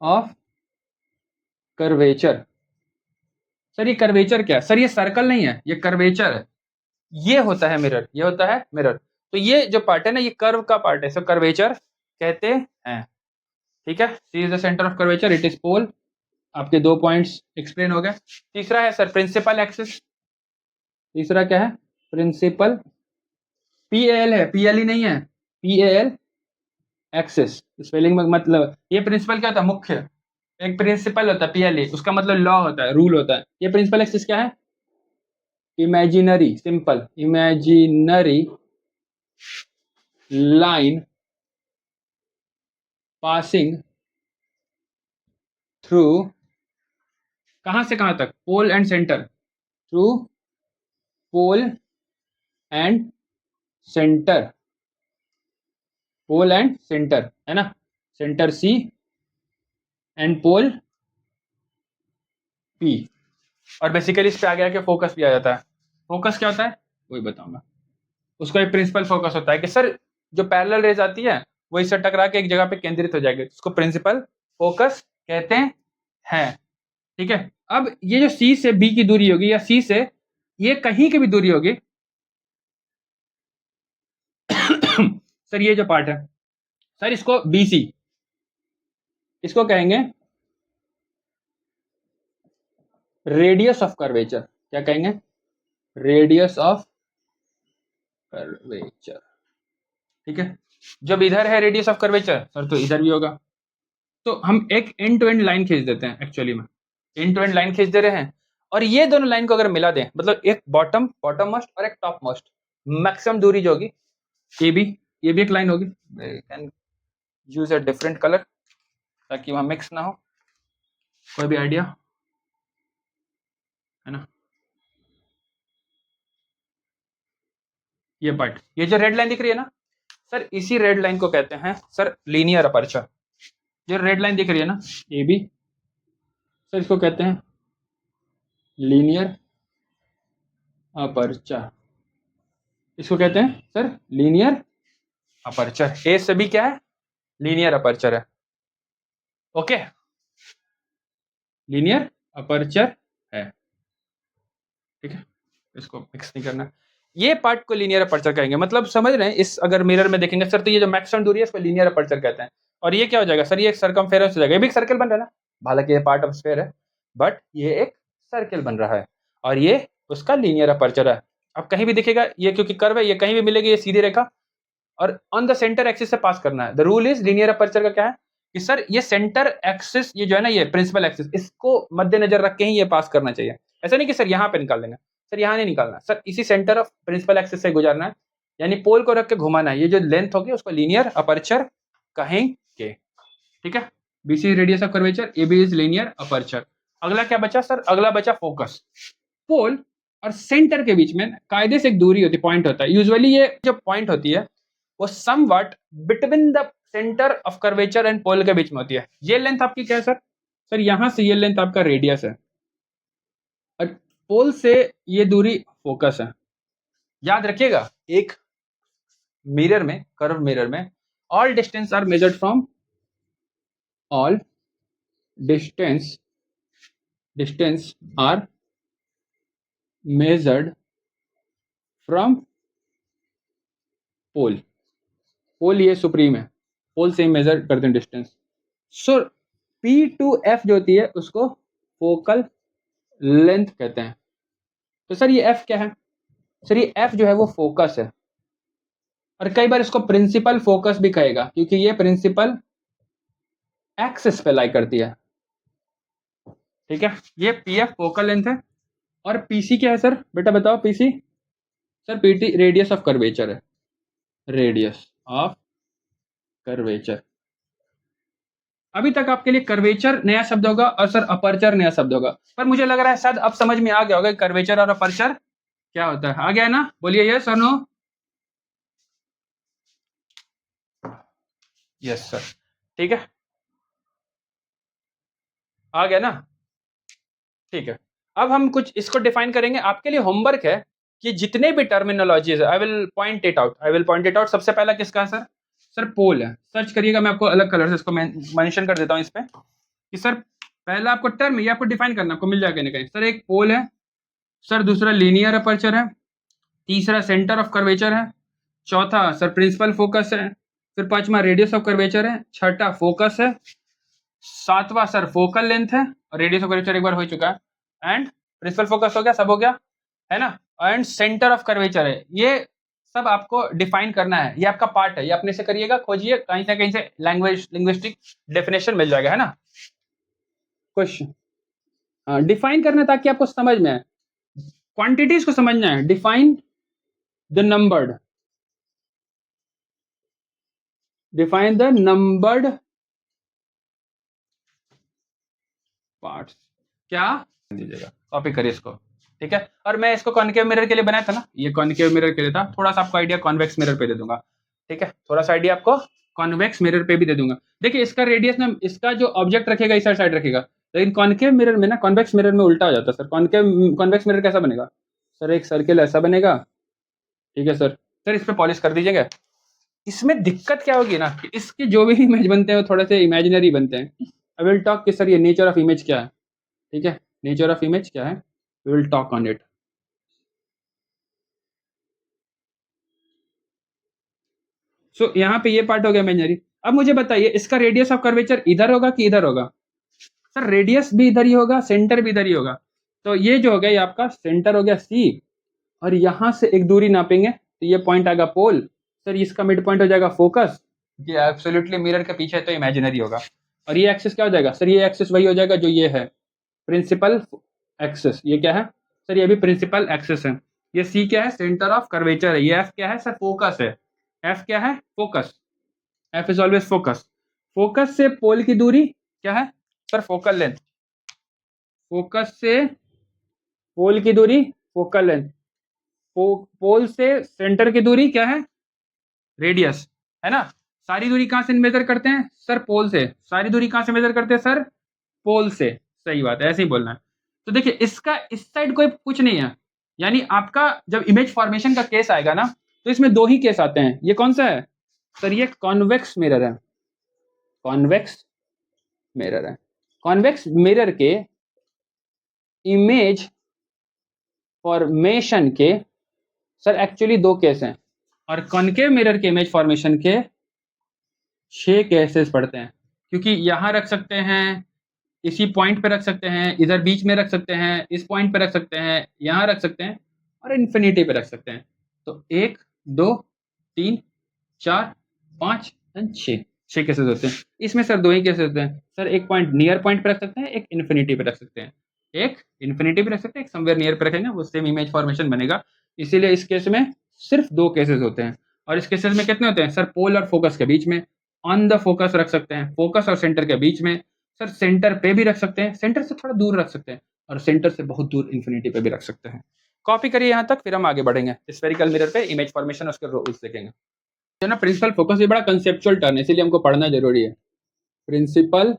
S1: of curvature. Sir ये कर्वेचर क्या है सर, ये सर्कल नहीं है, ये कर्वेचर है, ये होता है मिरर, ये होता है मिरर, तो ये जो पार्ट है ना, ये कर्व का पार्ट है, सो कर्वेचर कहते हैं, ठीक है। C is the centre of curvature, it is pole, आपके दो पॉइंट्स एक्सप्लेन हो गए। तीसरा है सर प्रिंसिपल एक्सिस, तीसरा क्या है प्रिंसिपल, पी एल है, पी एल ही नहीं है, पी एल एक्सिस, स्पेलिंग में मतलब, ये प्रिंसिपल क्या होता है, मुख्य, एक प्रिंसिपल होता है पी एल, उसका मतलब लॉ होता है, रूल होता है। ये प्रिंसिपल एक्सिस क्या है, imaginary, simple imaginary line passing through, कहां से कहां तक, pole and centre, through pole and centre, pole and centre है ना, centre C and pole P, और बेसिकली इस पे आगे आके फोकस भी आ जाता है। फोकस क्या होता है वही बताऊंगा, उसका एक प्रिंसिपल फोकस होता है कि सर जो पैरेलल रेज आती है वो इससे टकरा के एक जगह पे केंद्रित हो जाएगी, उसको प्रिंसिपल फोकस कहते हैं, ठीक है। अब ये जो सी से बी की दूरी होगी, या सी से ये कहीं की भी दूरी होगी सर, ये जो पार्ट है सर, इसको बीसी, इसको कहेंगे रेडियस ऑफ कर्वेचर, क्या कहेंगे, रेडियस ऑफ कर्वेचर, ठीक है। जब इधर है रेडियस ऑफ कर्वेचर सर, तो इधर भी होगा, तो हम एक एंड टू एंड लाइन खींच देते हैं, एक्चुअली में एंड टू एंड लाइन खींच दे रहे हैं, और ये दोनों लाइन को अगर मिला दें, मतलब एक बॉटम मोस्ट और एक टॉप मोस्ट, मैक्सिमम दूरी जो होगी, ये भी एक लाइन होगी, यूज अ डिफरेंट कलर ताकि वहाँ मिक्स ना हो। कोई भी आइडिया है ना? ये पार्ट, ये जो रेड लाइन दिख रही है ना सर, इसी रेड लाइन को कहते हैं सर लीनियर अपर्चर। जो रेड लाइन दिख रही है ना ए बी, सर इसको कहते हैं लीनियर अपर्चर। इसको कहते हैं सर लीनियर अपर्चर। ए से बी क्या है? लीनियर अपर्चर है। ओके, लीनियर अपर्चर है। ठीक है, इसको मिक्स नहीं करना। ये पार्ट को लीनियर अपर्चर कहेंगे, मतलब समझ रहे हैं? इस अगर मिरर में देखेंगे सर तो ये जो मैक्सिमम दूरी है इसको लीनियर अपर्चर कहते हैं। और ये क्या हो जाएगा सर? ये एक सर्कमफेरेंस हो जाएगा। ये भी एक सर्कल बन रहा है ना, हालांकि ये पार्ट ऑफ स्फीयर है बट ये एक सर्कल बन रहा है और ये उसका लीनियर अपर्चर है। अब कहीं भी दिखेगा ये, क्योंकि कर्व है, ये कहीं भी मिलेगी ये सीधी रेखा और ऑन द सेंटर एक्सिस से पास करना है। The rule is linear aperture का क्या है कि सर ये सेंटर एक्सिस, ये जो है ना ये प्रिंसिपल एक्सिस, इसको मद्देनजर रख के ही ये पास करना चाहिए। ऐसा नहीं कि सर यहाँ पे निकाल देंगे, सर यहाँ नहीं निकालना, सर इसी सेंटर ऑफ प्रिंसिपल एक्सिस से गुजरना है, यानी पोल को रख के घुमाना है। ये जो लेंथ होगी उसको लीनियर अपर्चर कहेंगे। ठीक है, BC radius of curvature, A B is linear aperture. अगला क्या बचा सर? अगला बचा फोकस। पोल और सेंटर के बीच में कायदे से एक दूरी होती है, पॉइंट होता है। यूजुअली ये जो पॉइंट होती है वो somewhat between the centre of curvature and pole के बीच में होती है। ये लेंथ आपकी क्या है सर? सर यहां से ये लेंथ आपका रेडियस है और पोल से ये दूरी फोकस है। याद रखिएगा, एक मिरर में, कर्व मिरर में, all distance are measured from, all distance are measured from pole. Pole ये सुप्रीम है, पोल से मेजर करते हैं distance. So P to F जो होती है उसको फोकल लेंथ कहते हैं। तो सर ये एफ क्या है? सर ये एफ जो है वो फोकस है और कई बार इसको प्रिंसिपल फोकस भी कहेगा क्योंकि ये प्रिंसिपल एक्सिस पे लाई करती है। ठीक है, ये पी एफ फोकल लेंथ है। और पीसी क्या है सर? बेटा बताओ PC. Sir PT radius of curvature है, रेडियस ऑफ कर्वेचर। अभी तक आपके लिए कर्वेचर नया शब्द होगा और सर अपर्चर नया शब्द होगा, पर मुझे लग रहा है शायद अब समझ में आ गया होगा कर्वेचर और अपर्चर क्या होता है। आ गया ना? बोलिए यस और नो। यस सर, ठीक है, आ गया ना? ठीक है, अब हम कुछ इसको डिफाइन करेंगे। आपके लिए होमवर्क है कि जितने भी टर्मिनोलॉजीज है I will point it out. सबसे पहला किसका है सर? सर पोल है। सर्च करिएगा, मैं आपको अलग कलर से इसको मेंशन कर देता हूं इस पे कि सर पहला आपको टर्म ये आपको डिफाइन करना, आपको मिल जाएगा नहीं कहीं। सर एक पोल है, सर दूसरा लीनियर अपर्चर है, तीसरा सेंटर ऑफ कर्वेचर है, चौथा सर प्रिंसिपल फोकस है, फिर पांचवा रेडियस ऑफ कर्वेचर है, छठा फोकस है, सातवां सर फोकल लेंथ है और रेडियस ऑफ कर्वेचर एक बार हो चुका है, एंड प्रिंसिपल फोकस हो गया, सब हो गया है ना, एंड सेंटर ऑफ कर्वेचर है। ये सब आपको डिफाइन करना है, ये आपका पार्ट है, ये अपने से करिएगा, खोजिए कहीं से लैंग्वेज लिंग्विस्टिक डेफिनेशन मिल जाएगा, है ना। क्वेश्चन डिफाइन करना ताकि आपको समझ में आए, क्वांटिटीज को समझना है। Define the numbered, define the numbered parts. क्या दीजिएगा, कॉपी करिए इसको, ठीक है। और मैं इसको कॉन्केव मिरर के लिए बनाया था ना, ये कॉन्केव मिरर के लिए था। थोड़ा सा आपको आइडिया कॉन्वेक्स मिरर पे दे दूंगा, ठीक है, थोड़ा सा आइडिया आपको कॉन्वेक्स मिरर पे भी दे दूंगा। देखिए इसका रेडियस ना, इसका जो ऑब्जेक्ट रखेगा इस साइड रखेगा, लेकिन कॉन्केव मिरर में ना, कॉन्वेक्स मिरर में उल्टा हो जाता है सर। कॉन्वेक्स मिरर कैसा बनेगा सर? एक सर्किल ऐसा बनेगा, ठीक है सर। सर इस पे पॉलिश कर दीजिएगा। इसमें दिक्कत क्या होगी ना कि इसके जो भी इमेज बनते हैं वो थोड़े से इमेजिनरी बनते हैं। आई विल टॉक कि सर ये नेचर ऑफ इमेज क्या है, ठीक है, नेचर ऑफ इमेज क्या है, we will talk on it. So यहाँ पे ये पार्ट हो गया इमेजिनरी। अब मुझे बताइए इसका रेडियस ऑफ कर्वेचर इधर होगा कि इधर होगा? सर रेडियस भी इधर ही होगा, सेंटर भी इधर ही होगा। तो ये जो हो गया ये आपका सेंटर हो गया सी, और यहां से एक दूरी नापेंगे तो ये पॉइंट आएगा पोल। सर इसका मिड पॉइंट हो जाएगा फोकस। ये एब्सोल्युटली मिरर के पीछे तो इमेजिनरी होगा। और ये एक्सिस क्या हो जाएगा सर? ये एक्सिस वही हो जाएगा जो ये है, प्रिंसिपल एक्सिस। ये क्या है सर? ये भी प्रिंसिपल एक्सिस है। ये सी क्या है? सेंटर ऑफ कर्वेचर है। ये एफ क्या है सर? फोकस है। एफ क्या है? Focus. F is always focus. Focus से पोल की दूरी क्या है सर? Focal length. फोकस से पोल की दूरी फोकल लेंथ। पोल से सेंटर की दूरी क्या है? रेडियस, है ना? सारी दूरी कहां से मेजर करते हैं सर? पोल से। सारी दूरी कहां से मेजर करते हैं सर? पोल से। सही बात है, ऐसे ही बोलना है। तो देखिए इसका इस साइड कोई कुछ नहीं है, यानी आपका जब इमेज फॉर्मेशन का केस आएगा ना, तो इसमें दो ही केस आते हैं। ये कौन सा है सर? ये कॉन्वेक्स मिरर है। कॉन्वेक्स मिरर है। कॉन्वेक्स मिरर के इमेज फॉर्मेशन के सर एक्चुअली दो केस हैं, और कॉनकेव मिरर के इमेज फॉर्मेशन के 6 केसेस पड़ते हैं, क्योंकि यहां रख सकते हैं, इसी पॉइंट पे रख सकते हैं, इधर बीच में रख सकते हैं, इस पॉइंट पे रख सकते हैं, यहां रख सकते हैं, और इन्फिनिटी पे रख सकते हैं। तो 1 2 3 4 5 एंड 6 6 केसेस होते हैं। इसमें सर दो ही केसेस होते हैं सर। एक पॉइंट नियर पॉइंट पे रख सकते हैं, एक इन्फिनिटी पे रख सकते हैं। एक इन्फिनिटी पे रख सकते हैं, एक समवेयर नियर पे रखेंगे, वो सेम इमेज फॉर्मेशन बनेगा। इसीलिए इस केस में सिर्फ दो केसेस होते हैं। और इस केसेस में कितने होते हैं सर? पोल और फोकस के बीच में। ऑन द फोकस रख सकते हैं, फोकस और सेंटर के बीच में। सर सेंटर पे भी रख सकते हैं, सेंटर से थोड़ा दूर रख सकते हैं, और सेंटर से बहुत दूर इन्फिनिटी पे भी रख सकते हैं। कॉपी करिए यहाँ तक, फिर हम आगे बढ़ेंगे स्फेरिकल मिरर पे इमेज फॉर्मेशन, उसके रूल्स देखेंगे। जो ना प्रिंसिपल फोकस, ये बड़ा कंसेप्चुअल टर्न है, इसीलिए हमको पढ़ना जरूरी है। प्रिंसिपल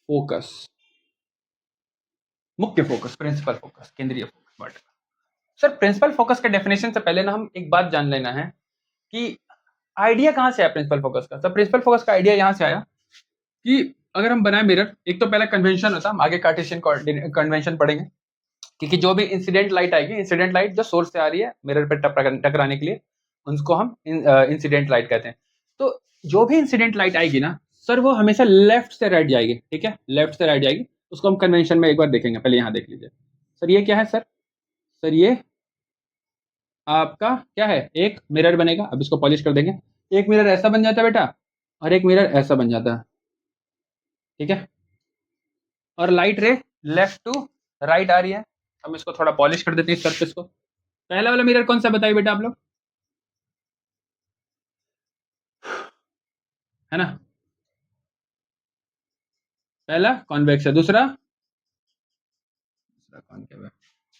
S1: फोकस, मुख्य फोकस, प्रिंसिपल फोकस, केंद्रीय focus word. Sir principal focus के डेफिनेशन से पहले ना हम एक बात जान लेना है कि आइडिया कहाँ से आया प्रिंसिपल फोकस का। सर प्रिंसिपल फोकस का आइडिया यहाँ से आया कि अगर हम बनाए मिरर, एक तो पहला कन्वेंशन होता है, हम आगे कार्टेशियन कन्वेंशन पढ़ेंगे, क्योंकि जो भी इंसिडेंट लाइट आएगी, इंसिडेंट लाइट जो सोर्स से आ रही है मिरर पे टकराने के लिए, उनको हम इंसिडेंट लाइट कहते हैं। तो जो भी इंसिडेंट लाइट आएगी ना सर, वो हमेशा लेफ्ट से राइट जाएगी, ठीक है? लेफ्ट से राइट जाएगी। उसको हम कन्वेंशन में एक बार देखेंगे, पहले यहाँ देख लीजिए। सर ये क्या है सर? सर ये आपका क्या है? एक मिरर बनेगा। अब इसको पॉलिश कर देंगे। एक मिरर ऐसा बन जाता है बेटा, और एक मिरर ऐसा बन जाता है, ठीक है? और लाइट रे लेफ्ट टू राइट आ रही है। हम इसको थोड़ा पॉलिश कर देते हैं इस सरफेस को। पहला वाला मिरर कौन सा बताइए बेटा आप लोग, है ना? पहला कॉन्वेक्स है, दूसरा कॉनकेव है,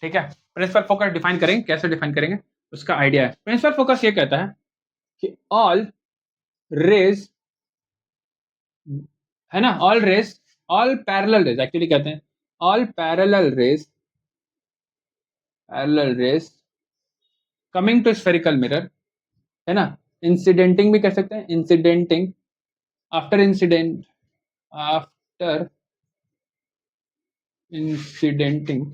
S1: ठीक है? प्रिंसिपल फोकस डिफाइन करेंगे, कैसे डिफाइन करेंगे उसका आइडिया है। प्रिंसिपल फोकस ये कहता है कि ऑल रेज, है ना, all rays, all parallel rays actually कहते हैं, all parallel rays coming to spherical mirror, है ना? इंसिडेंटिंग भी कह सकते हैं, इंसिडेंटिंग, आफ्टर इंसिडेंट, आफ्टर इंसिडेंटिंग,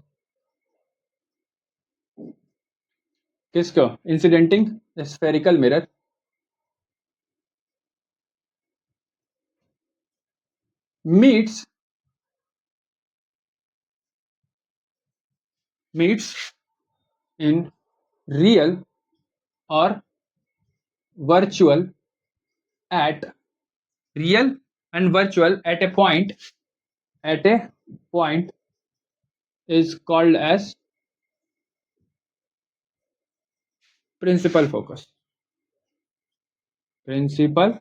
S1: किसको? इंसिडेंटिंग spherical mirror meets in real or virtual at real and virtual at a point is called as principal focus. Principal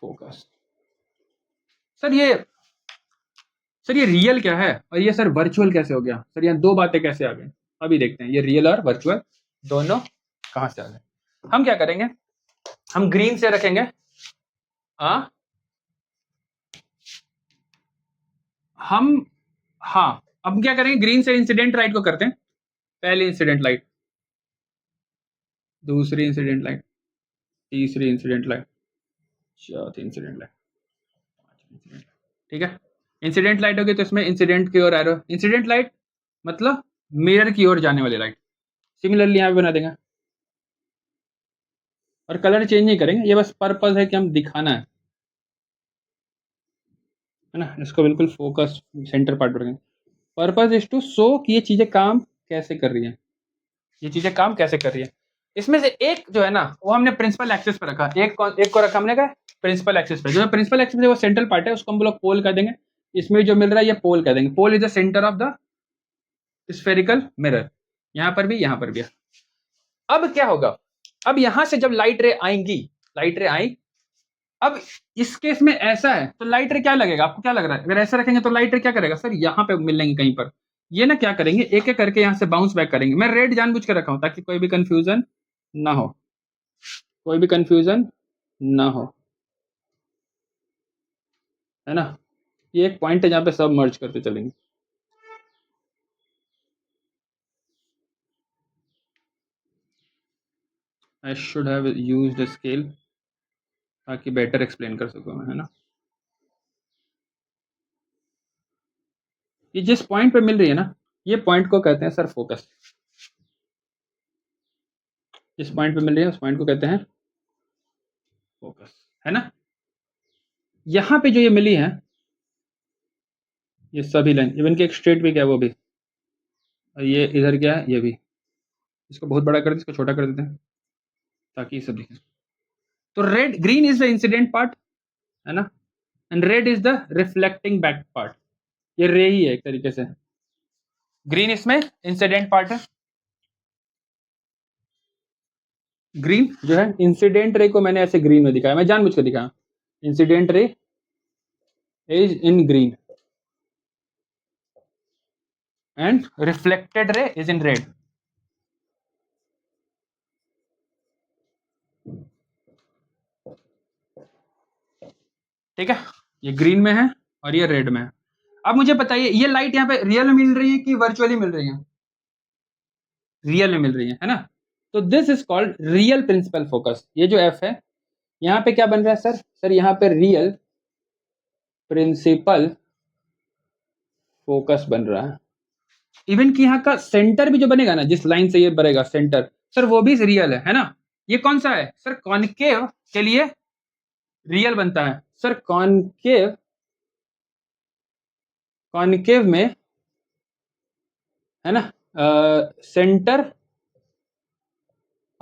S1: focus. Sir ये रियल क्या है, और ये सर वर्चुअल कैसे हो गया? सर यहाँ दो बातें कैसे आ गई, अभी देखते हैं। ये रियल और वर्चुअल दोनों कहां से आ गए। हम क्या करेंगे, हम ग्रीन से रखेंगे। हाँ हम, हाँ अब क्या करेंगे, ग्रीन से इंसिडेंट लाइट को करते हैं। पहली इंसिडेंट लाइट, दूसरी इंसिडेंट लाइट, तीसरी इंसिडेंट लाइट, चौथी इंसिडेंट लाइट, पांचवी इंसिडेंट लाइट, ठीक है? इंसिडेंट लाइट होगी तो इसमें इंसिडेंट की ओर एरो, इंसिडेंट लाइट मतलब मिरर की ओर जाने वाली लाइट। सिमिलरली यहाँ पे बना देंगे, और कलर चेंज नहीं करेंगे, ये बस पर्पस है कि हम दिखाना है ना? इसको बिल्कुल फोकस सेंटर पार्ट पर रखेंगे। पर्पस इज टू शो कि ये चीजें काम कैसे कर रही हैं, ये चीजें काम कैसे कर रही है। इसमें से एक जो है ना, वो हमने प्रिंसिपल एक्सिस पे रखा, एक को रखा हमने क्या, प्रिंसिपल एक्सिस पे। जो प्रिंसिपल एक्सिस है वो सेंट्रल पार्ट है, उसको हम लोग पोल कह देंगे। इसमें जो मिल रहा है ये पोल कह देंगे। Pole is the centre of the spherical mirror, यहां पर भी, यहां पर भी। अब क्या होगा, अब यहां से जब लाइट रे आएंगी, लाइट रे आई, अब इस केस में ऐसा है तो लाइट रे क्या लगेगा, आपको क्या लग रहा है? अगर ऐसा रखेंगे तो लाइट रे क्या करेगा सर, यहाँ पे मिलेंगे कहीं पर, ये ना क्या करेंगे, एक एक करके यहाँ से बाउंस बैक करेंगे। मैं रेड जानबूझ के रखा हूं ताकि कोई भी कंफ्यूजन ना हो, कोई भी कंफ्यूजन ना हो, है ना। ये एक पॉइंट है जहाँ पे सब मर्ज करते चलेंगे। I should have used scale ताकि बेटर एक्सप्लेन कर सकूं मैं, है ना। ये जिस पॉइंट पे मिल रही है ना, ये पॉइंट को कहते हैं सर फोकस। जिस पॉइंट पे मिल रही है उस पॉइंट को कहते हैं फोकस, है ना। यहाँ पे जो ये मिली है, ये सभी लाइन, इवन की एक स्ट्रेट भी क्या है वो भी, और ये इधर क्या है ये भी, इसको बहुत बड़ा कर देते, इसको छोटा कर देते हैं ताकि ये सब दिखे। तो red green is the incident part, है ना, and red is the reflecting back part. ये रे ही है एक तरीके से, ग्रीन इसमें इंसिडेंट पार्ट है। ग्रीन जो है इंसिडेंट रे को मैंने ऐसे ग्रीन में दिखाया, मैं जानबूझ के दिखाया, incident ray is in green and reflected ray is in red. ठीक है, ये ग्रीन में है और ये रेड में है। अब मुझे बताइए ये लाइट यहाँ पे रियल में मिल रही है कि वर्चुअली मिल रही है? रियल में मिल रही है ना। तो this is called real principal focus. ये जो एफ है यहाँ पे क्या बन रहा है सर, सर यहाँ पे रियल प्रिंसिपल फोकस बन रहा है। इवन कि यहाँ का सेंटर भी जो बनेगा ना, जिस लाइन से ये बनेगा सेंटर, सर वो भी रियल है ना। ये कौन सा है सर, कॉनकेव के लिए रियल बनता है सर। कॉनकेव, कॉनकेव में है ना, सेंटर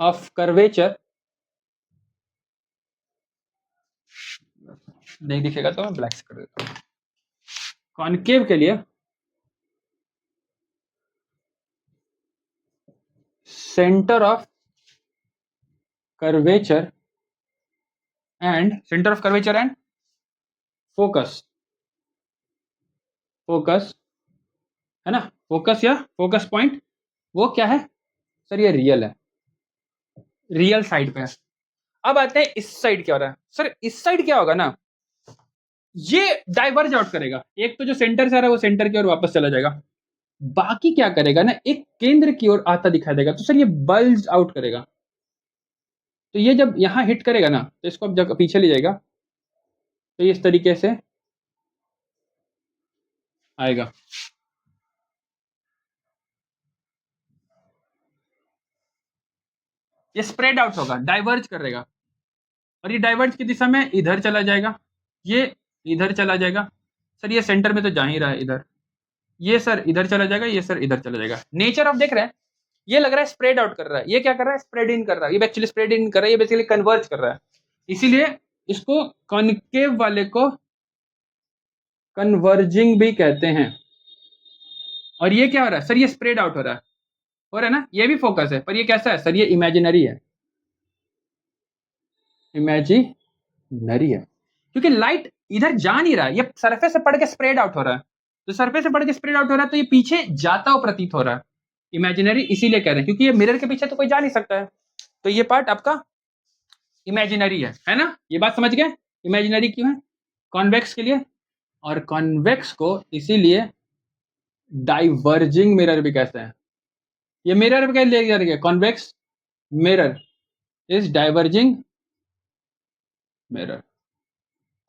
S1: ऑफ कर्वेचर, नहीं दिखेगा तो मैं ब्लैक से कर देता हूँ। कॉनकेव के लिए centre of curvature and centre of curvature and focus, focus है ना, फोकस या फोकस पॉइंट, वो क्या है सर, ये रियल है, रियल साइड पे है। अब आते हैं इस साइड क्या हो रहा है सर, इस साइड क्या होगा ना, ये डाइवर्ज आउट करेगा। एक तो जो सेंटर से आ रहा है वो सेंटर की ओर वापस चला जाएगा, बाकी क्या करेगा ना, एक केंद्र की ओर आता दिखाई देगा, तो सर ये बल्ज आउट करेगा। तो ये जब यहां हिट करेगा ना, तो इसको अब जब पीछे ले जाएगा तो ये इस तरीके से आएगा। ये स्प्रेड आउट होगा, डाइवर्ज करेगा, और ये डाइवर्ज की दिशा में इधर चला जाएगा, ये इधर चला जाएगा। सर ये सेंटर में तो जा ही रहा है इधर, ये सर इधर चला जाएगा, ये सर इधर चला जाएगा। नेचर ऑफ देख रहे हैं, ये लग रहा है स्प्रेड आउट कर रहा है, ये क्या कर रहा है, स्प्रेड इन कर रहा है, ये एक्चुअली स्प्रेड इन कर रहा है, ये बेसिकली कन्वर्ज कर रहा है। इसीलिए इसको कॉनकेव वाले को कन्वर्जिंग भी कहते हैं। और ये क्या हो रहा है सर, ये स्प्रेड आउट हो रहा है ना, ये भी फोकस है, पर ये कैसा है सर, ये इमेजिनरी है, इमेजिनरी है, क्योंकि लाइट इधर जा नहीं रहा है, ये सरफेस से पड़ के स्प्रेड आउट हो रहा है। तो सरफेस से पड़ के स्प्रेड आउट हो रहा है तो ये पीछे जाता हुआ प्रतीत हो रहा है। इमेजिनरी इसीलिए कह रहे हैं क्योंकि ये मिरर के पीछे तो कोई जा नहीं सकता है, तो ये पार्ट आपका इमेजिनरी है ना। ये बात समझ गए, इमेजिनरी क्यों है, कॉन्वेक्स के लिए, और कॉन्वेक्स को इसीलिए डाइवर्जिंग मिरर भी कहते हैं। ये मिरर क्या ले गया, convex mirror is diverging mirror.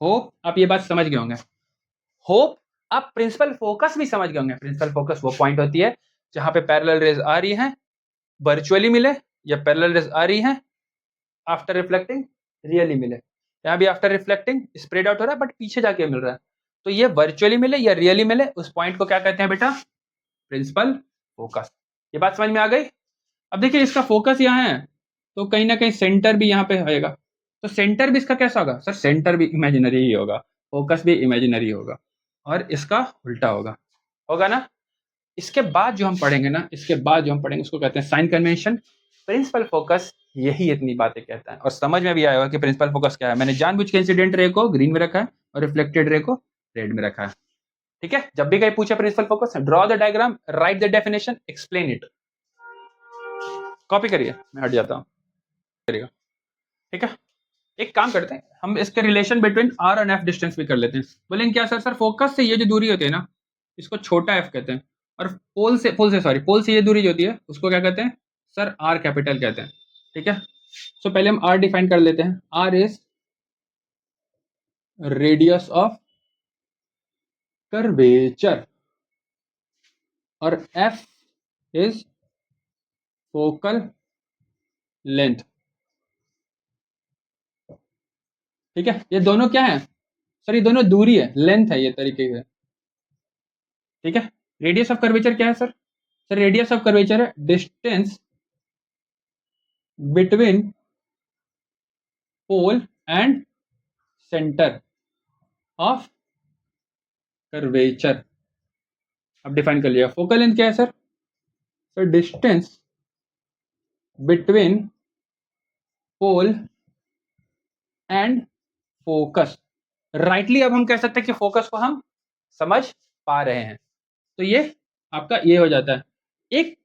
S1: Hope आप ये बात समझ गए होंगे, होप आप प्रिंसिपल फोकस भी समझ गए होंगे। प्रिंसिपल फोकस वो पॉइंट होती है जहां पे पैरेलल रेज आ रही हैं, वर्चुअली मिले, या पैरेलल रेज आ रही हैं आफ्टर रिफ्लेक्टिंग रियली मिले। यहाँ भी आफ्टर रिफ्लेक्टिंग स्प्रेड आउट हो रहा है बट पीछे जाके मिल रहा है, तो ये वर्चुअली मिले या रियली मिले, उस पॉइंट को क्या कहते हैं बेटा, प्रिंसिपल फोकस। ये बात समझ में आ गई। अब देखिए इसका फोकस यहाँ है तो कहीं ना कहीं सेंटर भी यहाँ पे आएगा, तो सेंटर भी इसका कैसा होगा सर, सेंटर भी इमेजिनरी ही होगा, फोकस भी इमेजिनरी होगा, और इसका उल्टा होगा, होगा ना। इसके बाद जो हम पढ़ेंगे ना, इसके बाद जो हम पढ़ेंगे उसको कहते हैं साइन कन्वेंशन। प्रिंसिपल फोकस यही इतनी बातें कहता है और समझ में भी आया होगा कि प्रिंसिपल फोकस क्या है। मैंने जानबूझ के इंसिडेंट रे को ग्रीन में रखा है और रिफ्लेक्टेड रे को रेड में रखा है। ठीक है, जब भी कहीं पूछे principal focus, draw the diagram, write the definition, explain it. Copy करिए, मैं हट जाता हूँ, करिएगा। ठीक है, एक काम करते हैं, हम इसके रिलेशन बिटवीन आर और एफ डिस्टेंस भी कर लेते हैं। बोलेंगे क्या सर? सर फोकस से ये जो दूरी होती है ना, इसको छोटा एफ कहते हैं, और पोल से ये दूरी जो होती है उसको क्या कहते हैं सर? आर कैपिटल कहते हैं। ठीक है, सो पहले हम आर डिफाइन कर लेते हैं। R is radius of curvature और एफ इज फोकल लेंथ। ठीक है, ये दोनों क्या है सर? ये दोनों दूरी है, लेंथ है ये तरीके से। ठीक है, रेडियस ऑफ कर्वेचर क्या है sir? Sir radius of curvature है distance between pole and centre of curvature. अब डिफाइन कर लिया। फोकल लेंथ क्या है sir? Sir distance between pole and focus. Rightly अब हम कह सकते हैं कि फोकस को हम समझ पा रहे हैं। तो ये आपका ये हो जाता है। एक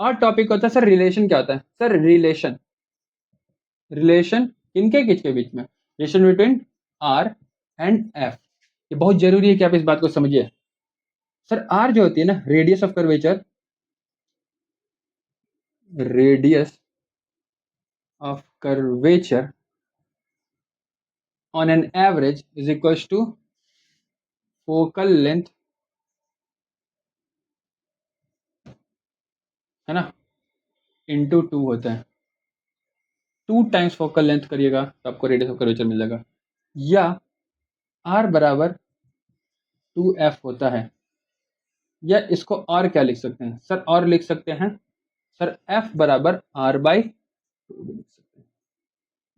S1: और टॉपिक होता है सर, रिलेशन क्या होता है सर? रिलेशन किनके किसके बीच में? Relation between R and F. ये बहुत जरूरी है कि आप इस बात को समझिए। सर आर जो होती है ना, radius of curvature, radius of curvature on an average is equals to focal length, है ना, इंटू 2 होता है। 2 टाइम्स फोकल लेंथ करिएगा तो आपको रेडियस ऑफ कर्वेचर मिल जाएगा। या r बराबर 2f होता है। या इसको और क्या लिख सकते हैं सर? और लिख सकते हैं सर f बराबर r बाई 2 भी लिख सकते हैं।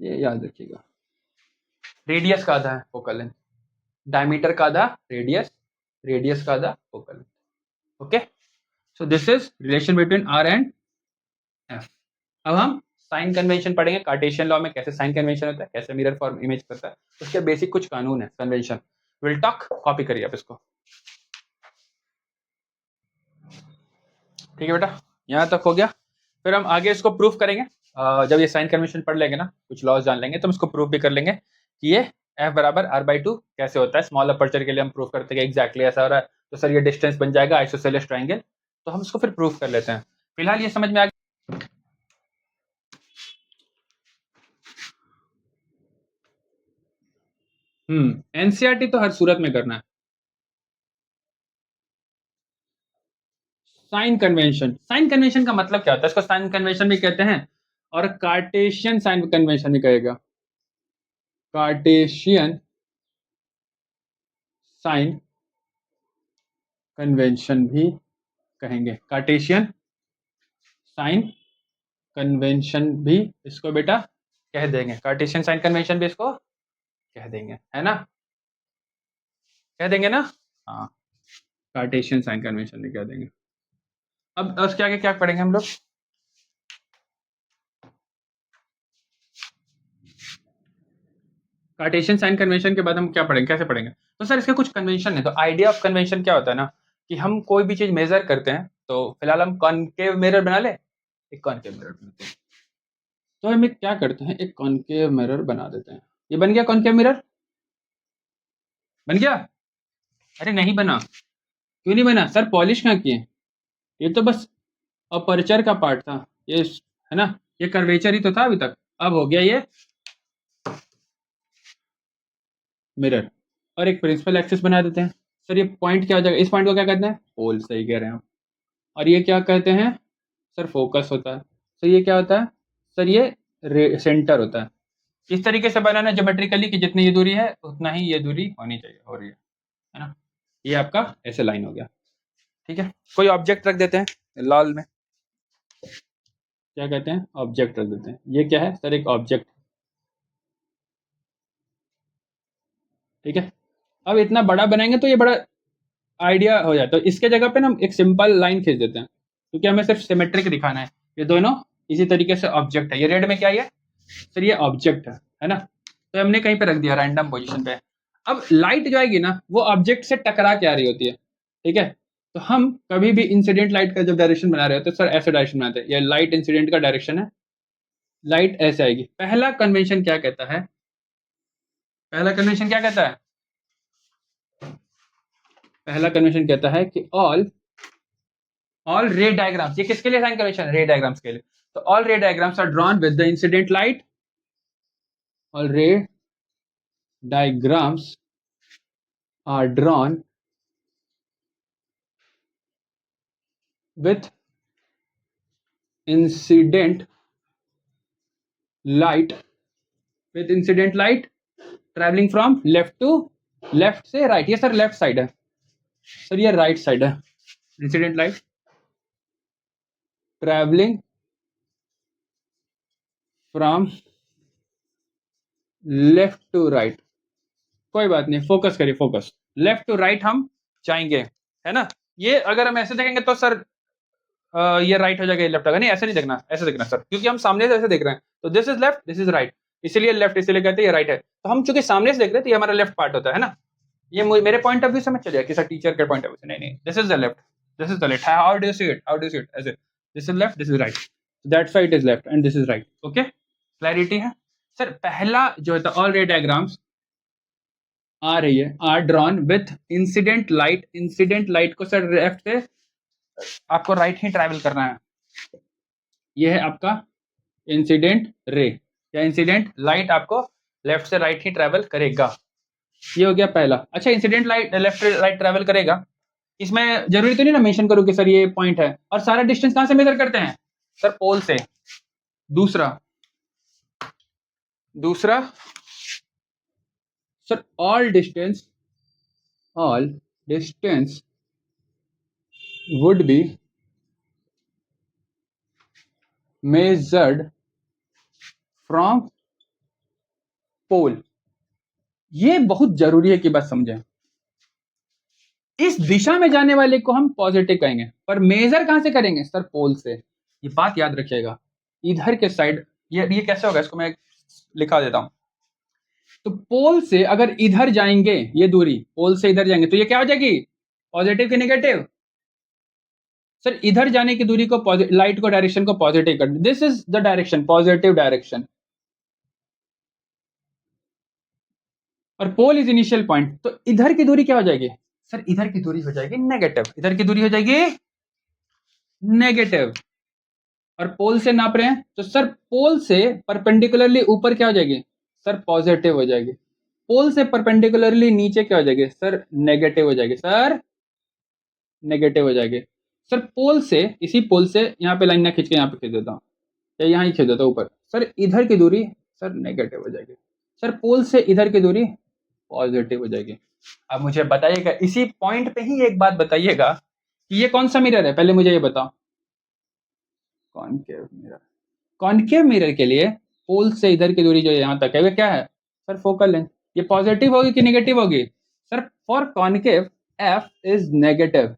S1: ये याद रखिएगा। रेडियस का आधा है फोकल लेंथ, डायमीटर का आधा रेडियस, रेडियस का आधा focal length. Okay, so this is relation between r and f। अब हम साइन कन्वेंशन पढ़ेंगे। कार्टेशियन लॉ में कैसे साइन कन्वेंशन होता है, कैसे मिरर फॉर्म इमेज करता है, उसके बेसिक कुछ कानून है, कन्वेंशन। विल टॉक, कॉपी करिए आप इसको। ठीक है बेटा, यहाँ तक हो गया। फिर हम आगे इसको प्रूफ करेंगे। जब ये साइन कन्वेंशन पढ़ लेंगे ना, कुछ लॉज जान लेंगे, तो हम इसको प्रूफ भी कर लेंगे कि ये एफ बराबर आर बाई 2 कैसे होता है। स्मॉल अपर्चर के लिए हम प्रूफ करते हैं एग्जैक्टली ऐसा हो रहा है, तो सर ये डिस्टेंस बन जाएगा आइसोसेलेस ट्राइंगल। तो हम इसको फिर प्रूफ कर लेते हैं। फिलहाल ये समझ में आ गया। एनसीईआरटी तो हर सूरत में करना है। साइन कन्वेंशन, साइन कन्वेंशन का मतलब क्या होता है? इसको साइन कन्वेंशन भी कहते हैं और कार्टेशियन साइन कन्वेंशन भी कहेगा। कार्टेशियन साइन कन्वेंशन भी कहेंगे। कार्टेशियन साइन कन्वेंशन भी इसको बेटा कह देंगे। कार्टेशियन साइन कन्वेंशन भी इसको कह देंगे, है ना? कह देंगे ना? हाँ, कार्टेशियन साइन कन्वेंशन भी कह देंगे। अब उसके आगे क्या पढ़ेंगे हम लोग? कार्टेशियन साइन कन्वेंशन के बाद हम क्या पढ़ेंगे, कैसे पढ़ेंगे? तो सर इसके कुछ कन्वेंशन है। तो आइडिया ऑफ कन्वेंशन क्या होता है ना, कि हम कोई भी चीज मेजर करते हैं, तो फिलहाल हम कॉनकेव मिरर बना ले, एक कॉनकेव मिरर बनाते हैं। तो हम एक क्या करते हैं, एक कॉनकेव मिरर बना देते हैं। ये बन गया कॉनकेव मिरर, बन गया? अरे नहीं बना, क्यों नहीं बना सर? पॉलिश कहाँ किए? ये तो बस अपर्चर का पार्ट था, ये है ना, ये कर्वेचर ही तो था अभी तक। अब हो गया ये मिरर, और एक प्रिंसिपल एक्सिस बना देते हैं। सर ये पॉइंट क्या हो जाएगा? इस पॉइंट को क्या कहते हैं? पोल, सही कह रहे हैं आप। और ये क्या कहते हैं सर? फोकस होता है। सर ये क्या होता है सर? ये सेंटर होता है। इस तरीके से बनाना ज्योमेट्रिकली कि जितनी ये दूरी है उतना ही ये दूरी होनी चाहिए, हो रही है ना? ये आपका ऐसे लाइन हो गया। ठीक है, कोई ऑब्जेक्ट रख देते हैं लाल में, क्या कहते हैं? ऑब्जेक्ट रख देते हैं। ये क्या है सर? एक ऑब्जेक्ट। ठीक है, अब इतना बड़ा बनाएंगे तो ये बड़ा आइडिया हो जाता है। इसके जगह पे ना हम एक सिंपल लाइन खींच देते हैं, क्योंकि हमें सिर्फ सिमेट्रिक दिखाना है। ये दोनों इसी तरीके से ऑब्जेक्ट है, ये रेड में क्या है सर, ये ऑब्जेक्ट है ना, तो हमने कहीं पे रख दिया रैंडम पोजीशन पे। अब लाइट जो आएगी ना वो ऑब्जेक्ट से टकरा के आ रही होती है, ठीक है। तो हम कभी भी इंसिडेंट लाइट का जब डायरेक्शन बना रहे होते हैं सर, ऐसे डायरेक्शन बनाते हैं, ये लाइट इंसिडेंट का डायरेक्शन है, लाइट ऐसे आएगी। पहला कन्वेंशन क्या कहता है, पहला कन्वेंशन क्या कहता है, पहला कन्वेंशन कहता है कि ऑल रे डायग्राम्स, ये किसके लिए साइन कन्वेंशन, रे डायग्राम्स के लिए। तो all ray diagrams are drawn with the incident light, all ray diagrams are drawn with incident light, with incident light traveling from left to left से right, ये sir left side है, सर ये right side है, incident light travelling from left to right, कोई बात नहीं, focus करिए, फोकस, लेफ्ट टू राइट हम जाएंगे, है ना। ये अगर हम ऐसे देखेंगे तो सर ये राइट हो जाएगा, ये लेफ्ट होगा, नहीं ऐसे नहीं देखना, ऐसे देखना सर, क्योंकि हम सामने से ऐसे देख रहे हैं, तो this is left, this is right, इसीलिए लेफ्ट, इसीलिए कहते हैं ये राइट है। तो हम चूंकि सामने से देख रहे हैं तो ये हमारा लेफ्ट पार्ट होता है ना। ये मेरे पॉइंट ऑफ व्यू से मत चलिए कि सर टीचर के पॉइंट ऑफ व्यू से, नहीं नहीं, this is the left, this is the left, how do you see it, how do you see it, ऐसे, this is left, this is right, that's why it is left and this is right, okay, clarity है। Sir पहला जो है all ray diagrams आ रही है, are drawn with incident light, incident light को sir left से आपको राइट ही ट्रैवल करना है, ये है आपका इंसिडेंट रे या इंसिडेंट लाइट, आपको लेफ्ट से राइट ही ट्रैवल करेगा, ये हो गया पहला। अच्छा, incident light left right travel करेगा, इसमें जरूरी तो नहीं ना मेंशन करूं कि सर ये पॉइंट है, और सारा डिस्टेंस कहां से मेजर करते हैं सर, पोल से। दूसरा, दूसरा sir all distance would be measured from pole, ये बहुत जरूरी है कि बात समझें, इस दिशा में जाने वाले को हम पॉजिटिव कहेंगे, पर मेजर कहां से करेंगे सर, पोल से, ये बात याद रखिएगा। इधर के साइड ये कैसे होगा, इसको मैं लिखा देता हूं। तो पोल से अगर इधर जाएंगे, ये दूरी पोल से इधर जाएंगे तो ये क्या हो जाएगी, पॉजिटिव की नेगेटिव, सर इधर जाने की दूरी को लाइट को डायरेक्शन को पॉजिटिव कर, this is the direction, positive direction, और पोल इज इनिशियल पॉइंट, तो इधर की दूरी क्या हो जाएगी सर, इधर की दूरी हो जाएगी नेगेटिव, इधर की दूरी हो जाएगी नेगेटिव, और पोल से नाप रहे हैं तो सर पोल से परपेंडिकुलरली ऊपर क्या हो जाएगी सर, पॉजिटिव हो जाएगी, पोल से परपेंडिकुलरली नीचे क्या हो जाएगी सर, नेगेटिव हो जाएगी, सर नेगेटिव हो जाएगी। सर पोल से, इसी पोल से यहाँ पे लाइन ना खींच के यहाँ पे खींच देता हूँ, या यहाँ ही खींच देता हूँ ऊपर, सर इधर की दूरी सर नेगेटिव हो जाएगी, सर पोल से इधर की दूरी पॉजिटिव हो जाएगी। अब मुझे बताइएगा, इसी पॉइंट पे ही एक बात बताइएगा कि ये कौन सा मिरर है, पहले मुझे ये बताओ, कॉनकेव मिरर, कॉनकेव मिरर के लिए पोल से इधर की दूरी जो यहाँ तक है वो क्या है सर, फोकल लेंथ, ये पॉजिटिव होगी कि नेगेटिव होगी sir, for concave F is negative,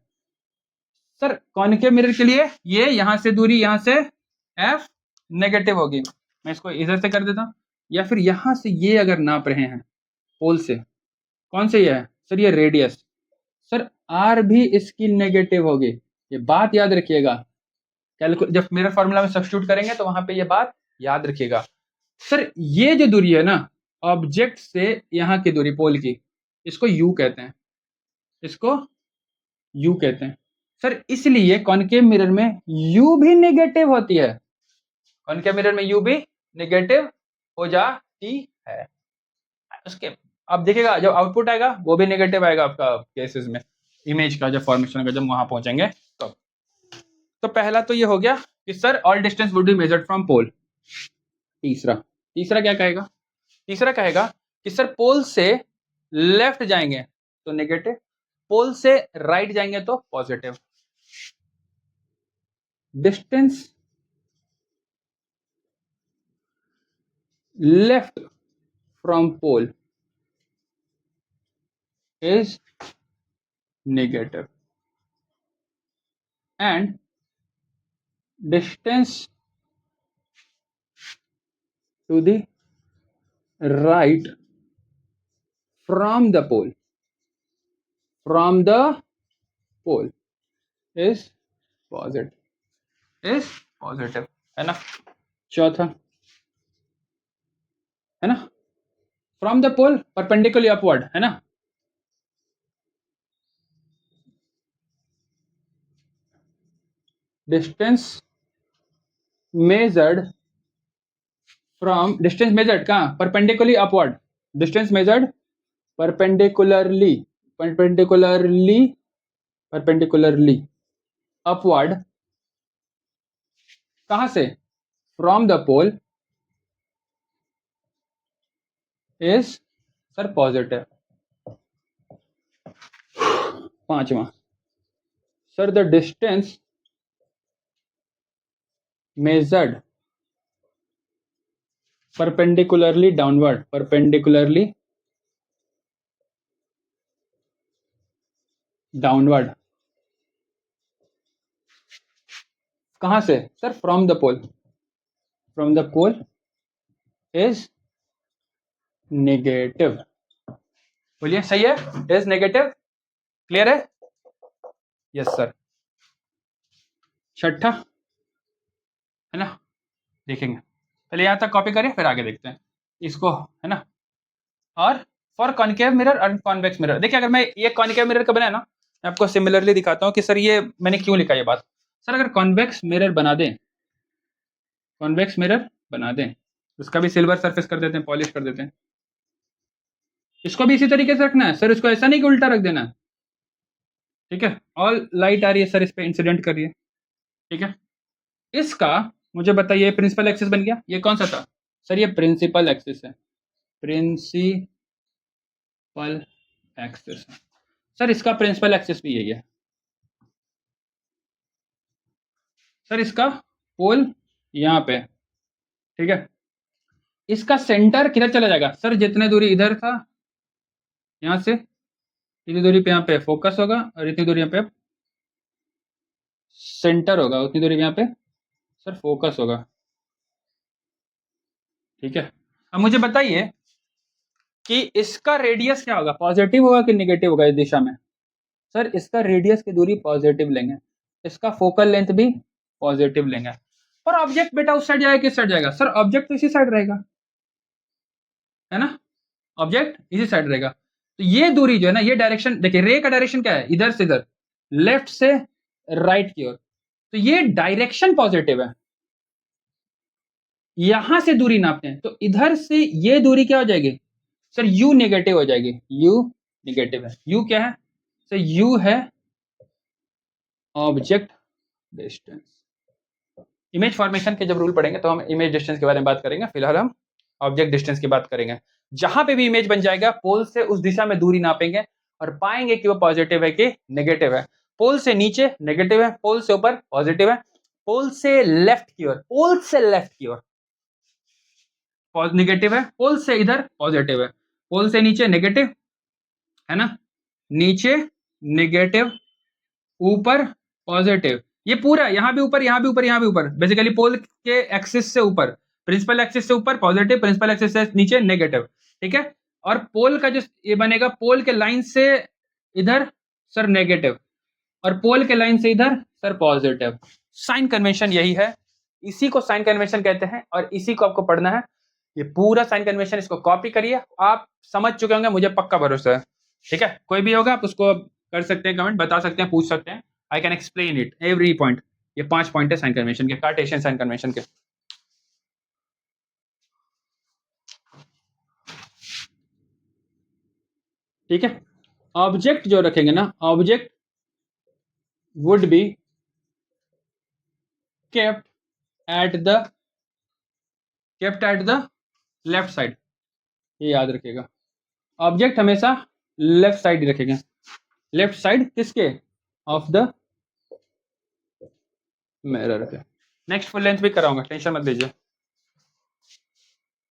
S1: sir concave mirror के लिए ये यहां से दूरी, यहां से एफ नेगेटिव होगी, मैं इसको इधर से कर देता हूं, या फिर यहां से ये अगर नाप रहे हैं पोल से, कौन से ये है सर, ये रेडियस, सर आर भी इसकी नेगेटिव होगी, ये बात याद रखिएगा, जब मिरर फॉर्मूला में सब्स्टिट्यूट करेंगे तो वहां पे ये बात याद रखिएगा। सर ये जो दूरी है ना ऑब्जेक्ट से यहाँ की दूरी पोल की, इसको यू कहते हैं, इसको यू कहते हैं सर, इसलिए कॉनकेव मिरर में यू भी नेगेटिव होती है, कॉनकेव मिरर में यू भी नेगेटिव हो जाती है, उसके अब देखिएगा जब आउटपुट आएगा वो भी नेगेटिव आएगा आपका केसेस में, इमेज का जब फॉर्मेशन का जब वहां पहुंचेंगे तो पहला तो ये हो गया कि sir all distance would be measured from pole. तीसरा, तीसरा क्या कहेगा, तीसरा कहेगा कि सर पोल से लेफ्ट जाएंगे तो नेगेटिव, पोल से राइट जाएंगे तो positive, distance left from pole is negative and distance to the right from the pole, from the pole is positive, है ना। चौथा है ना, from the pole perpendicularly upward, है ना। Distance measured from, distance measured कहाँ, perpendicularly upward, distance measured perpendicularly, perpendicularly, perpendicularly upward, कहां से, from the pole is sir positive. पांचवा sir the distance measured perpendicularly downward, perpendicularly downward, कहां से sir, from the pole, from the pole is negative. बोलिए सही है, is negative, clear है, yes sir. छठा है ना, देखेंगे पहले यहां तक कॉपी करें फिर आगे देखते हैं इसको, है ना। और फॉर कॉन्केव मिरर और कॉन्वेक्स मिरर, देखिए अगर मैं ये कॉन्केव मिरर का बनाया ना, मैं आपको सिमिलरली दिखाता हूँ कि सर ये मैंने क्यों लिखा ये बात। सर अगर कॉन्वेक्स मिरर बना दें, कॉन्वेक्स मिरर बना दें, उसका भी सिल्वर सरफेस कर देते हैं, पॉलिश कर देते हैं, इसको भी इसी तरीके से रखना है सर, इसको ऐसा नहीं कि उल्टा रख देना है, ठीक है। ऑल लाइट आ रही है सर, इस पर इंसिडेंट करिए, ठीक है। इसका मुझे बताइए, प्रिंसिपल एक्सिस बन गया, ये कौन सा था सर, ये प्रिंसिपल एक्सिस है, प्रिंसिपल एक्सिस है सर, इसका प्रिंसिपल एक्सिस भी यही है सर, इसका पोल यहाँ पे, ठीक है। इसका सेंटर किधर चला जाएगा सर, जितने दूरी इधर था यहाँ से, इतनी दूरी पे यहाँ पे फोकस होगा, और इतनी दूरी यहाँ पे सेंटर होगा, उतनी दूरी पे यहाँ पे सर फोकस होगा, ठीक है। अब मुझे बताइए कि इसका रेडियस क्या होगा, पॉजिटिव होगा कि नेगेटिव होगा इस दिशा में। सर इसका रेडियस की दूरी पॉजिटिव लेंगे, इसका फोकल लेंथ भी पॉजिटिव लेंगे, पर ऑब्जेक्ट बेटा उस साइड जाएगा किस साइड जाएगा सर, ऑब्जेक्ट तो इसी साइड रहेगा, है ना, ऑब्जेक्ट इसी साइड रहेगा। तो ये दूरी जो है ना, ये डायरेक्शन देखिए, रे का डायरेक्शन क्या है, इधर से इधर, लेफ्ट से राइट की ओर, तो ये डायरेक्शन पॉजिटिव है। यहां से दूरी नापते हैं तो इधर से ये दूरी क्या हो जाएगी सर, u नेगेटिव हो जाएगी, u नेगेटिव है, u क्या है सर, u है ऑब्जेक्ट डिस्टेंस। इमेज फॉर्मेशन के जब रूल पढ़ेंगे तो हम इमेज डिस्टेंस के बारे में बात करेंगे, फिलहाल हम ऑब्जेक्ट डिस्टेंस की बात करेंगे। जहां पे भी इमेज बन जाएगा, पोल से उस दिशा में दूरी नापेंगे और पाएंगे कि वो पॉजिटिव है कि नेगेटिव है। पोल से नीचे नेगेटिव है, पोल से ऊपर पॉजिटिव है, पोल से लेफ्ट की ओर, पोल से लेफ्ट की ओर नेगेटिव है, पोल से इधर पॉजिटिव है, पोल से नीचे नेगेटिव, है ना, नीचे नेगेटिव, ऊपर पॉजिटिव, ये पूरा यहाँ भी ऊपर, यहाँ भी ऊपर, यहाँ भी ऊपर, बेसिकली पोल के एक्सिस से ऊपर, प्रिंसिपल एक्सिस से ऊपर पॉजिटिव, प्रिंसिपल एक्सिस से नीचे नेगेटिव, ठीक है। और पोल का जो ये बनेगा, पोल के लाइन से इधर सर नेगेटिव, और पोल के लाइन से इधर सर पॉजिटिव। साइन कन्वेंशन यही है, इसी को साइन कन्वेंशन कहते हैं, और इसी को आपको पढ़ना है, ये पूरा साइन कन्वेंशन, इसको कॉपी करिए, आप समझ चुके होंगे, मुझे पक्का भरोसा है, ठीक है। कोई भी होगा आप उसको कर सकते हैं, कमेंट बता सकते हैं, पूछ सकते हैं, I can explain it every point. ये 5 पॉइंट है साइन कन्वेंशन के, कार्टेशियन साइन कन्वेंशन के, ठीक है। ऑब्जेक्ट जो रखेंगे ना, object would be kept at the left side, ये याद रखिएगा, ऑब्जेक्ट हमेशा लेफ्ट साइड ही रखेंगे, लेफ्ट साइड किसके, ऑफ द मिरर के। नेक्स्ट फुल लेंथ भी कराऊंगा, टेंशन मत लीजिए।